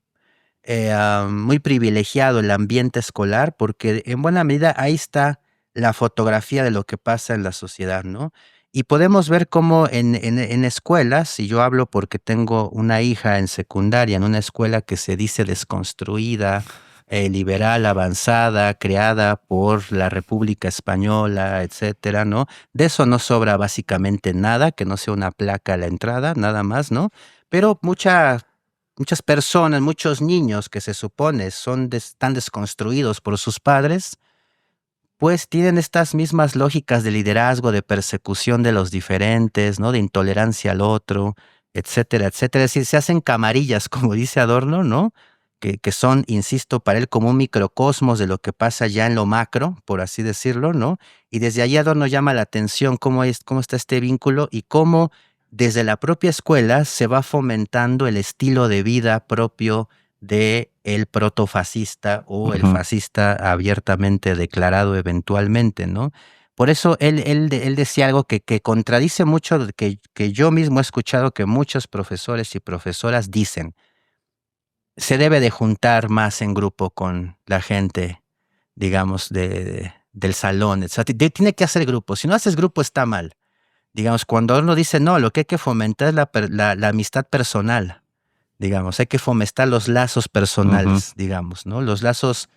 privilegiado el ambiente escolar, porque en buena medida ahí está la fotografía de lo que pasa en la sociedad, ¿no? Y podemos ver cómo en escuelas, y yo hablo porque tengo una hija en secundaria, en una escuela que se dice desconstruida, liberal, avanzada, creada por la República Española, etcétera, ¿no? De eso no sobra básicamente nada, que no sea una placa a la entrada, nada más, ¿no? Pero muchas personas, muchos niños que se supone están desconstruidos por sus padres, pues tienen estas mismas lógicas de liderazgo, de persecución de los diferentes, ¿no? De intolerancia al otro, etcétera, etcétera. Es decir, se hacen camarillas, como dice Adorno, ¿no? Que son, insisto, para él como un microcosmos de lo que pasa ya en lo macro, por así decirlo, ¿no? Y desde allí Adorno llama la atención cómo está este vínculo y cómo desde la propia escuela se va fomentando el estilo de vida propio de el protofascista o el ujú, fascista abiertamente declarado eventualmente, ¿no? Por eso él decía algo que contradice mucho, que yo mismo he escuchado que muchos profesores y profesoras dicen: se debe de juntar más en grupo con la gente, digamos, del salón. O sea, tiene que hacer grupo. Si no haces grupo está mal. Digamos, cuando uno dice, no, lo que hay que fomentar es la amistad personal, digamos, hay que fomentar los lazos ujú, personales, digamos, ¿no? Los lazos,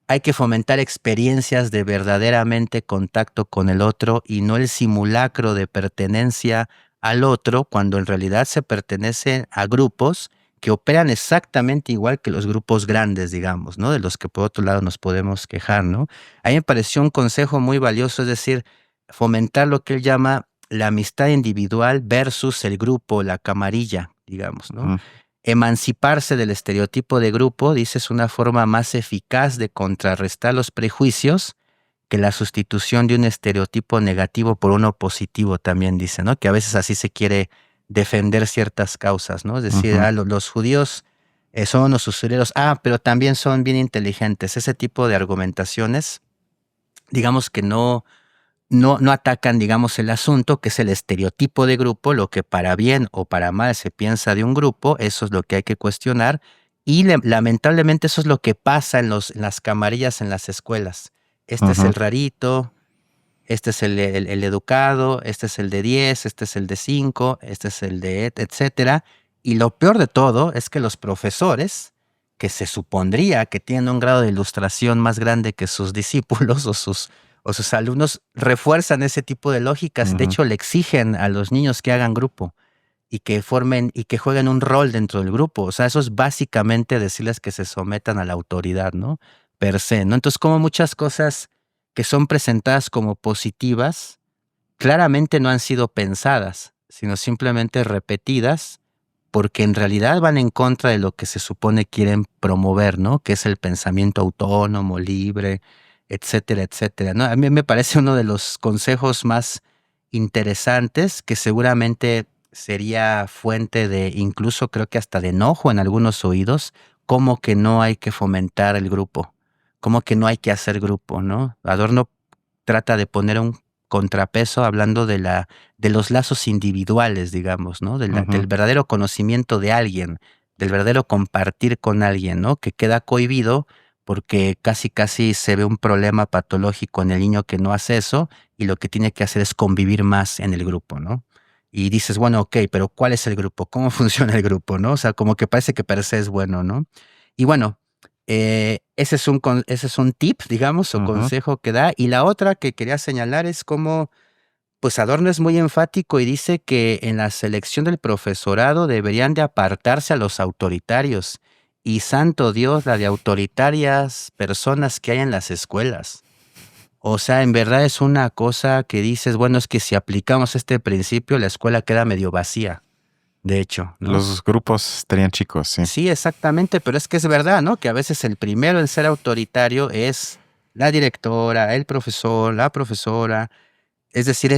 hay que fomentar experiencias de verdaderamente contacto con el otro y no el simulacro de pertenencia al otro, cuando en realidad se pertenece a grupos que operan exactamente igual que los grupos grandes, digamos, ¿no? De los que por otro lado nos podemos quejar, ¿no? A mí me pareció un consejo muy valioso, es decir, fomentar lo que él llama la amistad individual versus el grupo, la camarilla, digamos, ¿no? ujú, Emanciparse del estereotipo de grupo, dice, es una forma más eficaz de contrarrestar los prejuicios que la sustitución de un estereotipo negativo por uno positivo, también dice, ¿no? Que a veces así se quiere defender ciertas causas, ¿no? Es decir, ujú, los judíos son los usureros, pero también son bien inteligentes. Ese tipo de argumentaciones, digamos que no atacan, digamos, el asunto, que es el estereotipo de grupo, lo que para bien o para mal se piensa de un grupo, eso es lo que hay que cuestionar. Y lamentablemente eso es lo que pasa en las camarillas en las escuelas. Este es ujú, el rarito, este es el educado, este es el de 10, este es el de 5, este es el de etcétera. Y lo peor de todo es que los profesores, que se supondría que tienen un grado de ilustración más grande que sus discípulos o sus alumnos, refuerzan ese tipo de lógicas. De ujú. hecho, le exigen a los niños que hagan grupo y que formen y que jueguen un rol dentro del grupo. O sea, eso es básicamente decirles que se sometan a la autoridad, ¿no? Per se, ¿no? Entonces, como muchas cosas que son presentadas como positivas, claramente no han sido pensadas, sino simplemente repetidas, porque en realidad van en contra de lo que se supone quieren promover, ¿no? Que es el pensamiento autónomo, libre, etcétera, etcétera, ¿no? A mí me parece uno de los consejos más interesantes, que seguramente sería fuente de, incluso creo que hasta de enojo en algunos oídos, como que no hay que fomentar el grupo, como que no hay que hacer grupo, ¿no? Adorno trata de poner contrapeso hablando de los lazos individuales, digamos, ¿no? Del verdadero conocimiento de alguien, del verdadero compartir con alguien, ¿no? Que queda cohibido porque casi se ve un problema patológico en el niño que no hace eso y lo que tiene que hacer es convivir más en el grupo, ¿no? Y dices, bueno, ok, pero ¿cuál es el grupo? ¿Cómo funciona el grupo, no? O sea, como que parece que per se es bueno, ¿no? Y bueno, ese es un tip, digamos, o consejo que da. Y la otra que quería señalar es cómo, pues Adorno es muy enfático y dice que en la selección del profesorado deberían de apartarse a los autoritarios. Y santo Dios, la de autoritarias personas que hay en las escuelas. O sea, en verdad es una cosa que dices, bueno, es que si aplicamos este principio, la escuela queda medio vacía, de hecho, ¿no? Los grupos estarían chicos, sí. Sí, exactamente, pero es que es verdad, ¿no? Que a veces el primero en ser autoritario es la directora, el profesor, la profesora. Es decir,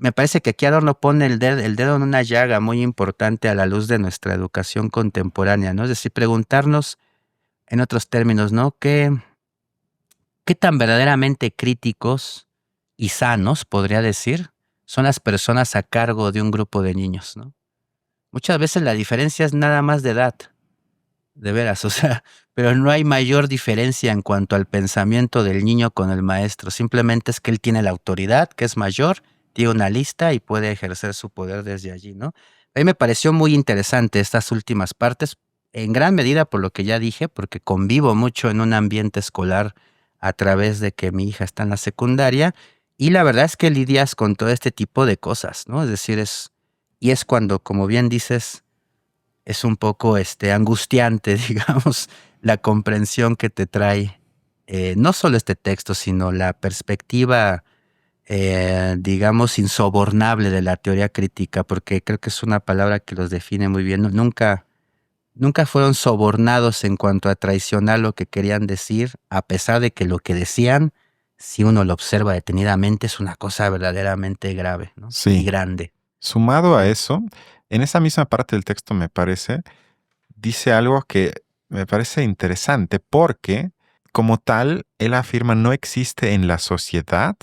me parece que aquí Adorno pone el dedo en una llaga muy importante a la luz de nuestra educación contemporánea, ¿no? Es decir, preguntarnos, en otros términos, ¿no? ¿Qué tan verdaderamente críticos y sanos, podría decir, son las personas a cargo de un grupo de niños, ¿no? Muchas veces la diferencia es nada más de edad, de veras, o sea, pero no hay mayor diferencia en cuanto al pensamiento del niño con el maestro. Simplemente es que él tiene la autoridad, que es mayor, tiene una lista y puede ejercer su poder desde allí, ¿no? A mí me pareció muy interesante estas últimas partes, en gran medida por lo que ya dije, porque convivo mucho en un ambiente escolar a través de que mi hija está en la secundaria, y la verdad es que lidias con todo este tipo de cosas, ¿no? Es decir, es cuando, como bien dices, es un poco angustiante, digamos, la comprensión que te trae no solo este texto, sino la perspectiva, digamos, insobornable de la teoría crítica, porque creo que es una palabra que los define muy bien. Nunca fueron sobornados en cuanto a traicionar lo que querían decir, a pesar de que lo que decían, si uno lo observa detenidamente, es una cosa verdaderamente grave, ¿no? Sí. Y grande. Sumado a eso, en esa misma parte del texto me parece, dice algo que me parece interesante porque, como tal, él afirma no existe en la sociedad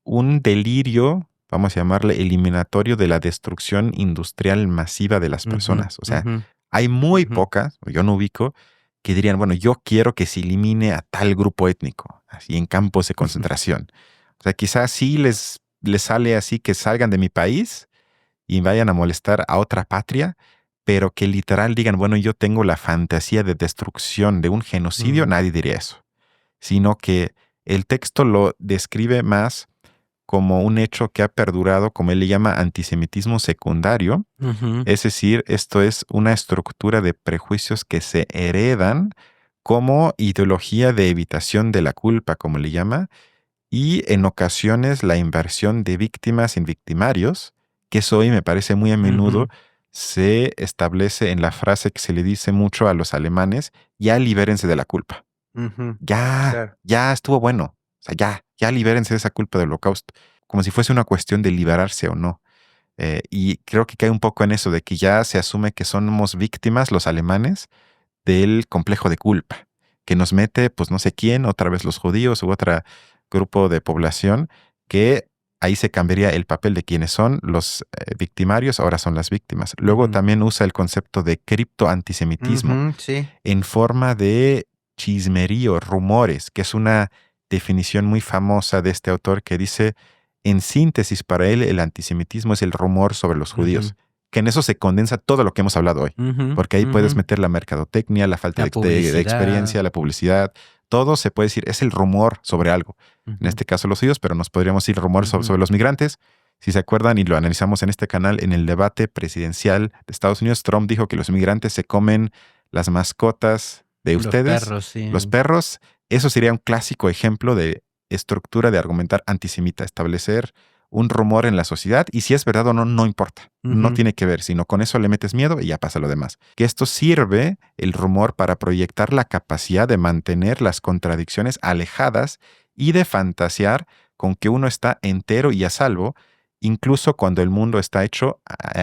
un delirio, vamos a llamarle eliminatorio de la destrucción industrial masiva de las personas. O sea, hay muy pocas, yo no ubico, que dirían, bueno, yo quiero que se elimine a tal grupo étnico, así en campos de concentración. O sea, quizás sí les sale así que salgan de mi país y vayan a molestar a otra patria, pero que literal digan, bueno, yo tengo la fantasía de destrucción, de un genocidio, nadie diría eso. Sino que el texto lo describe más como un hecho que ha perdurado, como él le llama, antisemitismo secundario. Es decir, esto es una estructura de prejuicios que se heredan como ideología de evitación de la culpa, como le llama, y en ocasiones la inversión de víctimas en victimarios, que eso hoy me parece muy a menudo se establece en la frase que se le dice mucho a los alemanes, ya libérense de la culpa. Ya estuvo bueno. O sea, ya libérense de esa culpa del holocausto. Como si fuese una cuestión de liberarse o no. Y creo que cae un poco en eso, de que ya se asume que somos víctimas, los alemanes, del complejo de culpa, que nos mete, pues no sé quién, otra vez los judíos u otro grupo de población, que ahí se cambiaría el papel de quienes son los victimarios, ahora son las víctimas. Luego también usa el concepto de criptoantisemitismo en forma de chismerío, rumores, que es una definición muy famosa de este autor que dice, en síntesis, para él el antisemitismo es el rumor sobre los judíos, que en eso se condensa todo lo que hemos hablado hoy, porque ahí puedes meter la mercadotecnia, la falta de experiencia, la publicidad, todo se puede decir, es el rumor sobre algo. En este caso los judíos, pero nos podríamos ir rumores sobre los migrantes. Si se acuerdan y lo analizamos en este canal, en el debate presidencial de Estados Unidos, Trump dijo que los migrantes se comen las mascotas de ustedes, perros, sí. los perros. Eso sería un clásico ejemplo de estructura de argumentar antisemita, establecer un rumor en la sociedad y si es verdad o no, no importa. No tiene que ver, sino con eso le metes miedo y ya pasa lo demás. Que esto sirve, el rumor, para proyectar la capacidad de mantener las contradicciones alejadas y de fantasear con que uno está entero y a salvo, incluso cuando el mundo está hecho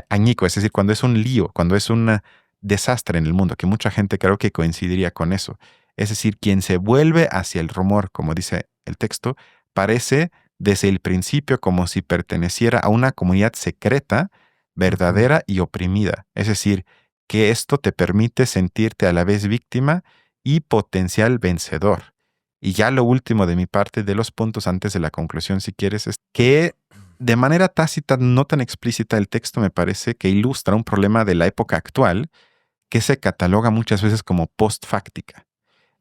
añico, es decir, cuando es un lío, cuando es un desastre en el mundo, que mucha gente creo que coincidiría con eso. Es decir, quien se vuelve hacia el rumor, como dice el texto, parece desde el principio como si perteneciera a una comunidad secreta, verdadera y oprimida. Es decir, que esto te permite sentirte a la vez víctima y potencial vencedor. Y ya lo último de mi parte, de los puntos antes de la conclusión, si quieres, es que de manera tácita, no tan explícita, el texto me parece que ilustra un problema de la época actual que se cataloga muchas veces como postfáctica.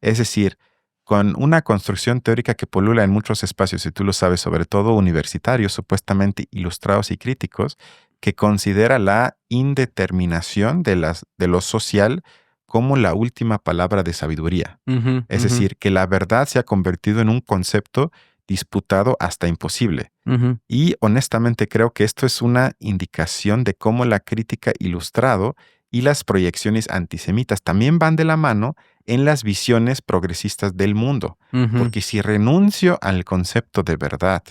Es decir, con una construcción teórica que polula en muchos espacios, y tú lo sabes, sobre todo universitarios, supuestamente ilustrados y críticos, que considera la indeterminación de lo social como la última palabra de sabiduría. Es decir, que la verdad se ha convertido en un concepto disputado hasta imposible. Y honestamente creo que esto es una indicación de cómo la crítica ilustrado y las proyecciones antisemitas también van de la mano en las visiones progresistas del mundo. Porque si renuncio al concepto de verdad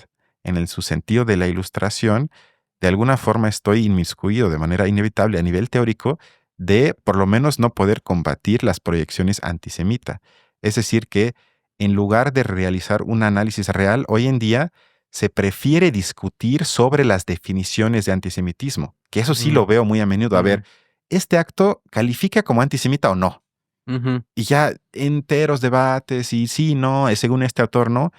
en su sentido de la ilustración, de alguna forma estoy inmiscuido de manera inevitable a nivel teórico de por lo menos no poder combatir las proyecciones antisemitas. Es decir, que en lugar de realizar un análisis real, hoy en día se prefiere discutir sobre las definiciones de antisemitismo, que eso sí lo veo muy a menudo. A ver, ¿este acto califica como antisemita o no? Y ya enteros debates y sí, no, según este autor no.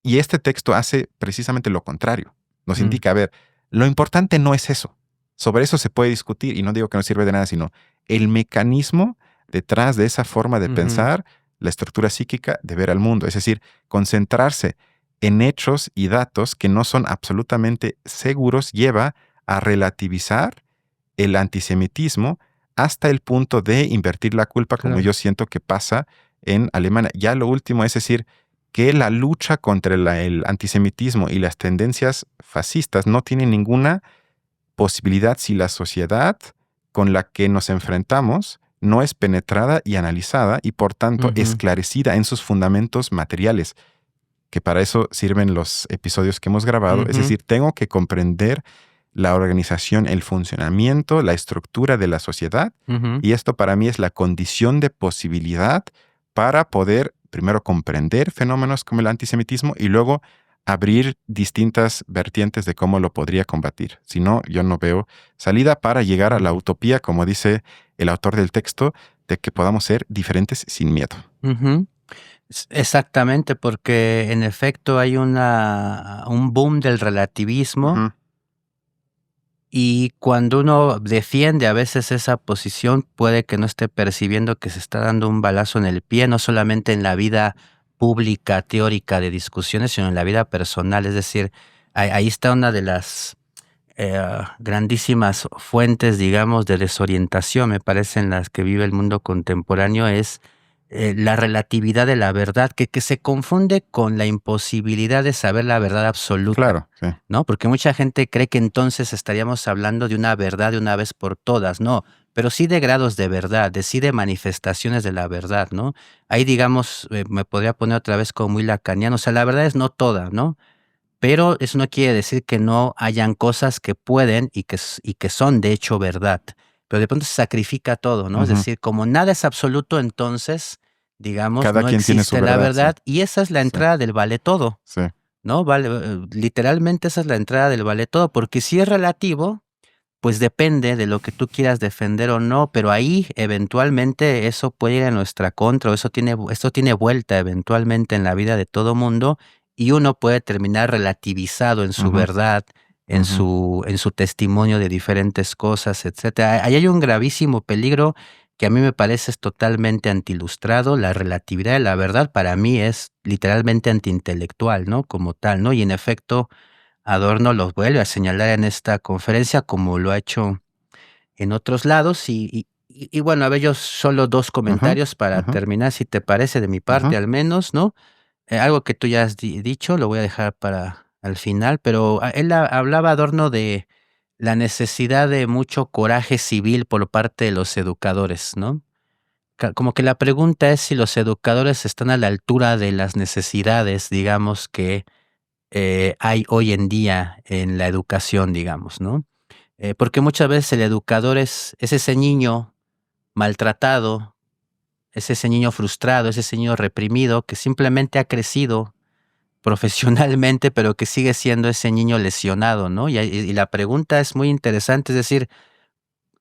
Y este texto hace precisamente lo contrario. Nos indica, a ver, lo importante no es eso. Sobre eso se puede discutir y no digo que no sirve de nada, sino el mecanismo detrás de esa forma de pensar, la estructura psíquica de ver al mundo. Es decir, concentrarse en hechos y datos que no son absolutamente seguros lleva a relativizar el antisemitismo hasta el punto de invertir la culpa, como yo siento que pasa en Alemania. Ya lo último es decir, que la lucha contra el antisemitismo y las tendencias fascistas no tiene ninguna posibilidad si la sociedad con la que nos enfrentamos no es penetrada y analizada y por tanto esclarecida en sus fundamentos materiales, que para eso sirven los episodios que hemos grabado. Es decir, tengo que comprender la organización, el funcionamiento, la estructura de la sociedad, y esto para mí es la condición de posibilidad para poder primero comprender fenómenos como el antisemitismo y luego abrir distintas vertientes de cómo lo podría combatir. Si no, yo no veo salida para llegar a la utopía, como dice el autor del texto, de que podamos ser diferentes sin miedo. Exactamente, porque en efecto hay un boom del relativismo. Y cuando uno defiende a veces esa posición, puede que no esté percibiendo que se está dando un balazo en el pie, no solamente en la vida pública, teórica de discusiones, sino en la vida personal. Es decir, ahí está una de las grandísimas fuentes, digamos, de desorientación, me parece, en las que vive el mundo contemporáneo, es la relatividad de la verdad, que se confunde con la imposibilidad de saber la verdad absoluta. Claro, sí. ¿No? Porque mucha gente cree que entonces estaríamos hablando de una verdad de una vez por todas, no, pero sí de grados de verdad, sí de manifestaciones de la verdad, ¿no? Ahí, digamos, me podría poner otra vez como muy lacaniano, o sea, la verdad es no toda, ¿no? Pero eso no quiere decir que no hayan cosas que pueden y que son de hecho verdad. Pero de pronto se sacrifica todo, ¿no? Es decir, como nada es absoluto, entonces, digamos, Cada no quien tiene existe su la verdad, verdad. Y esa es la entrada del vale todo, Sí. ¿no? Literalmente esa es la entrada del vale todo, porque si es relativo, pues depende de lo que tú quieras defender o no, pero ahí eventualmente eso puede ir en nuestra contra, o esto tiene vuelta eventualmente en la vida de todo mundo, y uno puede terminar relativizado en su verdad, en su testimonio de diferentes cosas, etcétera. Ahí hay un gravísimo peligro que a mí me parece es totalmente antiilustrado. La relatividad de la verdad para mí es literalmente antiintelectual, ¿no? Como tal, ¿no? Y en efecto, Adorno los vuelve a señalar en esta conferencia, como lo ha hecho en otros lados. Y bueno, a ver, yo solo dos comentarios para terminar, si te parece, de mi parte al menos, ¿no? Algo que tú ya has dicho, lo voy a dejar para al final, pero él hablaba, Adorno, de la necesidad de mucho coraje civil por parte de los educadores, ¿no? Como que la pregunta es si los educadores están a la altura de las necesidades, digamos, que hay hoy en día en la educación, digamos, ¿no? Porque muchas veces el educador es ese niño maltratado, es ese niño frustrado, es ese niño reprimido que simplemente ha crecido profesionalmente, pero que sigue siendo ese niño lesionado, ¿no? Y la pregunta es muy interesante, es decir,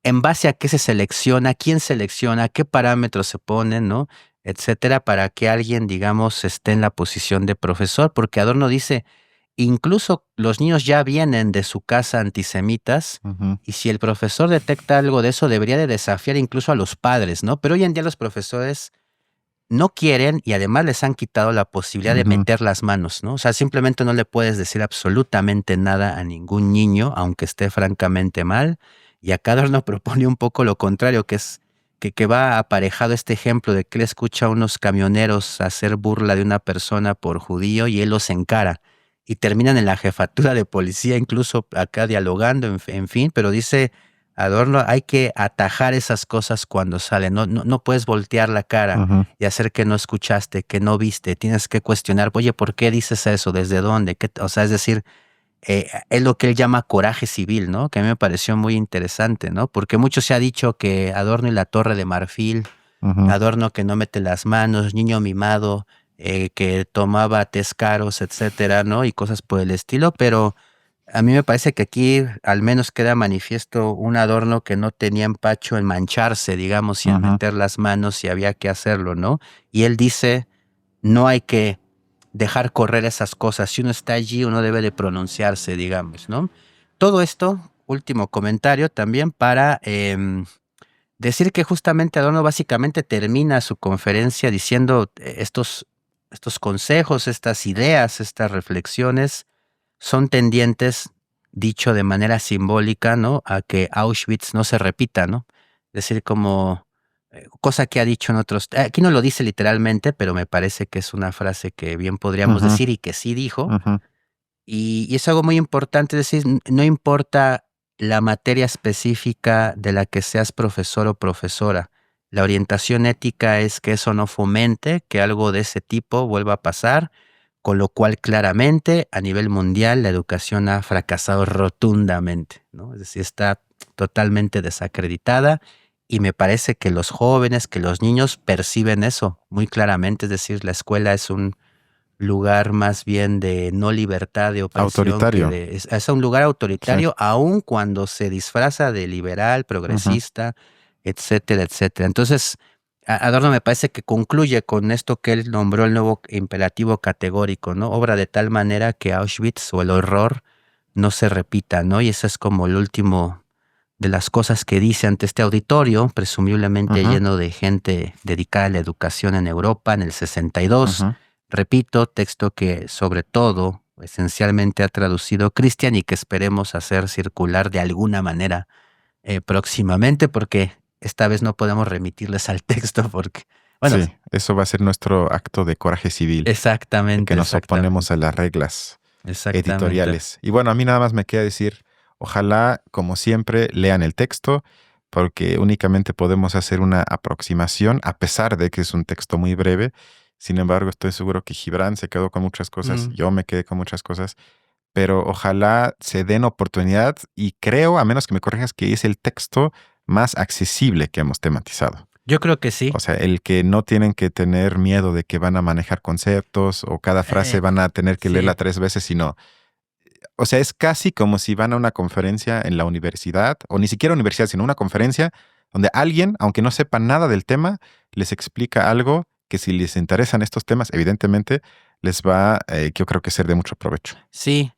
¿en base a qué se selecciona? ¿Quién selecciona? ¿Qué parámetros se ponen, no? Etcétera, para que alguien, digamos, esté en la posición de profesor, porque Adorno dice, incluso los niños ya vienen de su casa antisemitas, Ujú, y si el profesor detecta algo de eso, debería de desafiar incluso a los padres, ¿no? Pero hoy en día los profesores no quieren y además les han quitado la posibilidad de ujú, meter las manos, ¿no? O sea, simplemente no le puedes decir absolutamente nada a ningún niño, aunque esté francamente mal. Y acá Adorno propone un poco lo contrario, que es que va aparejado este ejemplo de que él escucha a unos camioneros hacer burla de una persona por judío y él los encara. Y terminan en la jefatura de policía, incluso acá dialogando, en fin, pero dice Adorno, hay que atajar esas cosas cuando salen, no puedes voltear la cara ujú. y hacer que no escuchaste, que no viste. Tienes que cuestionar, oye, ¿por qué dices eso? ¿Desde dónde? O sea, es decir, es lo que él llama coraje civil, ¿no? Que a mí me pareció muy interesante, ¿no? Porque mucho se ha dicho que Adorno y la Torre de Marfil, Ujú. Adorno que no mete las manos, niño mimado, que tomaba tés caros, etcétera, ¿no? Y cosas por el estilo, pero a mí me parece que aquí al menos queda manifiesto un Adorno que no tenía empacho en mancharse, digamos, y en Ujú. meter las manos si había que hacerlo, ¿no? Y él dice, no hay que dejar correr esas cosas. Si uno está allí, uno debe de pronunciarse, digamos, ¿no? Todo esto, último comentario también para decir que justamente Adorno básicamente termina su conferencia diciendo estos consejos, estas ideas, estas reflexiones son tendientes, dicho de manera simbólica, ¿no? A que Auschwitz no se repita, ¿no? Es decir, como cosa que ha dicho en otros, aquí no lo dice literalmente, pero me parece que es una frase que bien podríamos Ujú, decir y que sí dijo, ujú. y es algo muy importante, es decir, no importa la materia específica de la que seas profesor o profesora, la orientación ética es que eso no fomente que algo de ese tipo vuelva a pasar, con lo cual claramente a nivel mundial la educación ha fracasado rotundamente, ¿no? Es decir, está totalmente desacreditada y me parece que los jóvenes, que los niños perciben eso muy claramente, es decir, la escuela es un lugar más bien de no libertad, de opresión, que Autoritario. es un lugar Sí. autoritario, aun cuando se disfraza de liberal, Ujú. progresista, etcétera, etcétera. Entonces, Adorno me parece que concluye con esto que él nombró el nuevo imperativo categórico, ¿no? Obra de tal manera que Auschwitz o el horror no se repita, ¿no? Y eso es como el último de las cosas que dice ante este auditorio, presumiblemente Ujú, lleno de gente dedicada a la educación en Europa en el 62. ujú. Repito, texto que sobre todo, esencialmente ha traducido Cristian y que esperemos hacer circular de alguna manera próximamente, porque esta vez no podemos remitirles al texto porque, bueno, Sí, eso va a ser nuestro acto de coraje civil, de que exactamente, nos oponemos a exactamente, las reglas exactamente. editoriales. Y bueno, a mí nada más me queda decir, ojalá, como siempre, lean el texto, porque únicamente podemos hacer una aproximación, a pesar de que es un texto muy breve. Sin embargo, estoy seguro que Gibran se quedó con muchas cosas, Mm. yo me quedé con muchas cosas, pero ojalá se den oportunidad y creo, a menos que me corrijas, que es el texto más accesible que hemos tematizado. Yo creo que sí. O sea, el que no tienen que tener miedo de que van a manejar conceptos o cada frase Eh, van a tener que sí. leerla 3 veces, sino, o sea, es casi como si van a una conferencia en la universidad, o ni siquiera universidad, sino una conferencia donde alguien, aunque no sepa nada del tema, les explica algo que si les interesan estos temas, evidentemente les va, yo creo que ser de mucho provecho. Sí,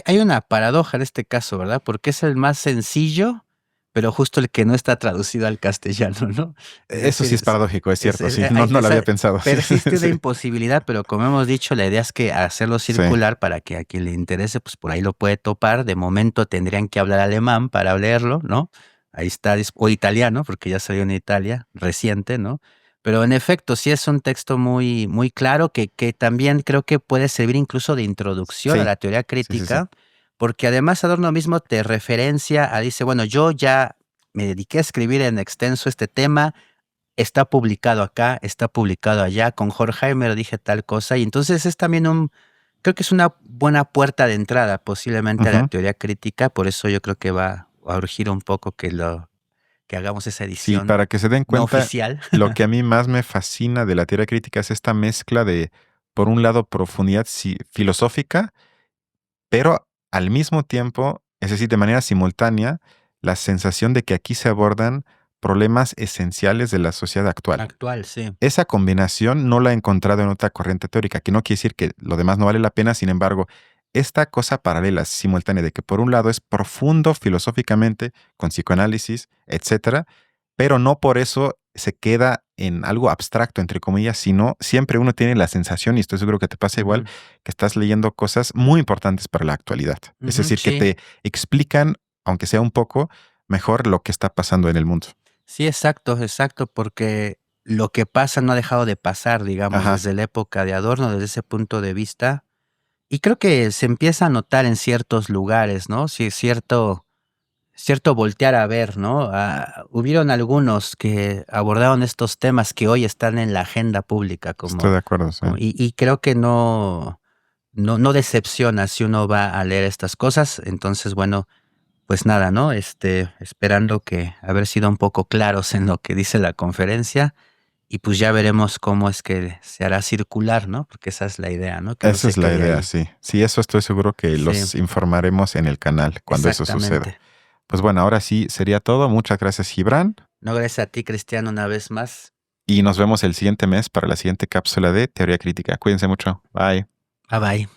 hay una paradoja en este caso, ¿verdad? Porque es el más sencillo, pero justo el que no está traducido al castellano, ¿no? Es Eso decir, sí es paradójico, es cierto, sí, no, no lo esa había pensado, sí, persiste una sí, imposibilidad, pero como hemos dicho, la idea es que hacerlo sí, circular para que a quien le interese, pues por ahí lo puede topar. De momento tendrían que hablar alemán para leerlo, ¿no? Ahí está, o italiano, porque ya salió en Italia, reciente, ¿no? Pero en efecto, sí es un texto muy, muy claro que también creo que puede servir incluso de introducción a sí, la teoría sí, sí, sí. crítica, porque además Adorno mismo te referencia dice, bueno, yo ya me dediqué a escribir en extenso este tema, está publicado acá, está publicado allá, con Horkheimer dije tal cosa, y entonces es también creo que es una buena puerta de entrada posiblemente a la Ujú. teoría crítica, por eso yo creo que va a urgir un poco que hagamos esa Sí, edición para que se den no cuenta, oficial. lo que a mí más me fascina de la teoría crítica es esta mezcla de por un lado, profundidad filosófica, pero al mismo tiempo, es decir, de manera simultánea, la sensación de que aquí se abordan problemas esenciales de la sociedad actual. Actual, sí. Esa combinación no la he encontrado en otra corriente teórica, que no quiere decir que lo demás no vale la pena, sin embargo, esta cosa paralela, simultánea, de que por un lado es profundo filosóficamente, con psicoanálisis, etcétera, pero no por eso se queda en algo abstracto, entre comillas, sino siempre uno tiene la sensación, y estoy seguro que te pasa igual, Ujú. que estás leyendo cosas muy importantes para la actualidad. Es Ujú, decir, que sí. te explican, aunque sea un poco, mejor lo que está pasando en el mundo. Sí, exacto, exacto, porque lo que pasa no ha dejado de pasar, digamos, Ajá, desde la época de Adorno, desde ese punto de vista. Y creo que se empieza a notar en ciertos lugares, ¿no? Sí, cierto voltear a ver, ¿no? Hubieron algunos que abordaron estos temas que hoy están en la agenda pública, estoy de acuerdo, sí. y creo que no decepciona si uno va a leer estas cosas. Entonces, bueno, pues nada, ¿no? Esperando que haber sido un poco claros en lo que dice la conferencia y pues ya veremos cómo es que se hará circular, ¿no? Porque esa es la idea, ¿no? Que no Esa se es la quede idea, ahí. sí. Sí, eso estoy seguro que Sí, los informaremos en el canal cuando eso suceda. exactamente. Pues bueno, ahora sí sería todo. Muchas gracias, Gibran. No, gracias a ti, Cristiano, una vez más. Y nos vemos el siguiente mes para la siguiente cápsula de Teoría Crítica. Cuídense mucho. Bye. Bye bye.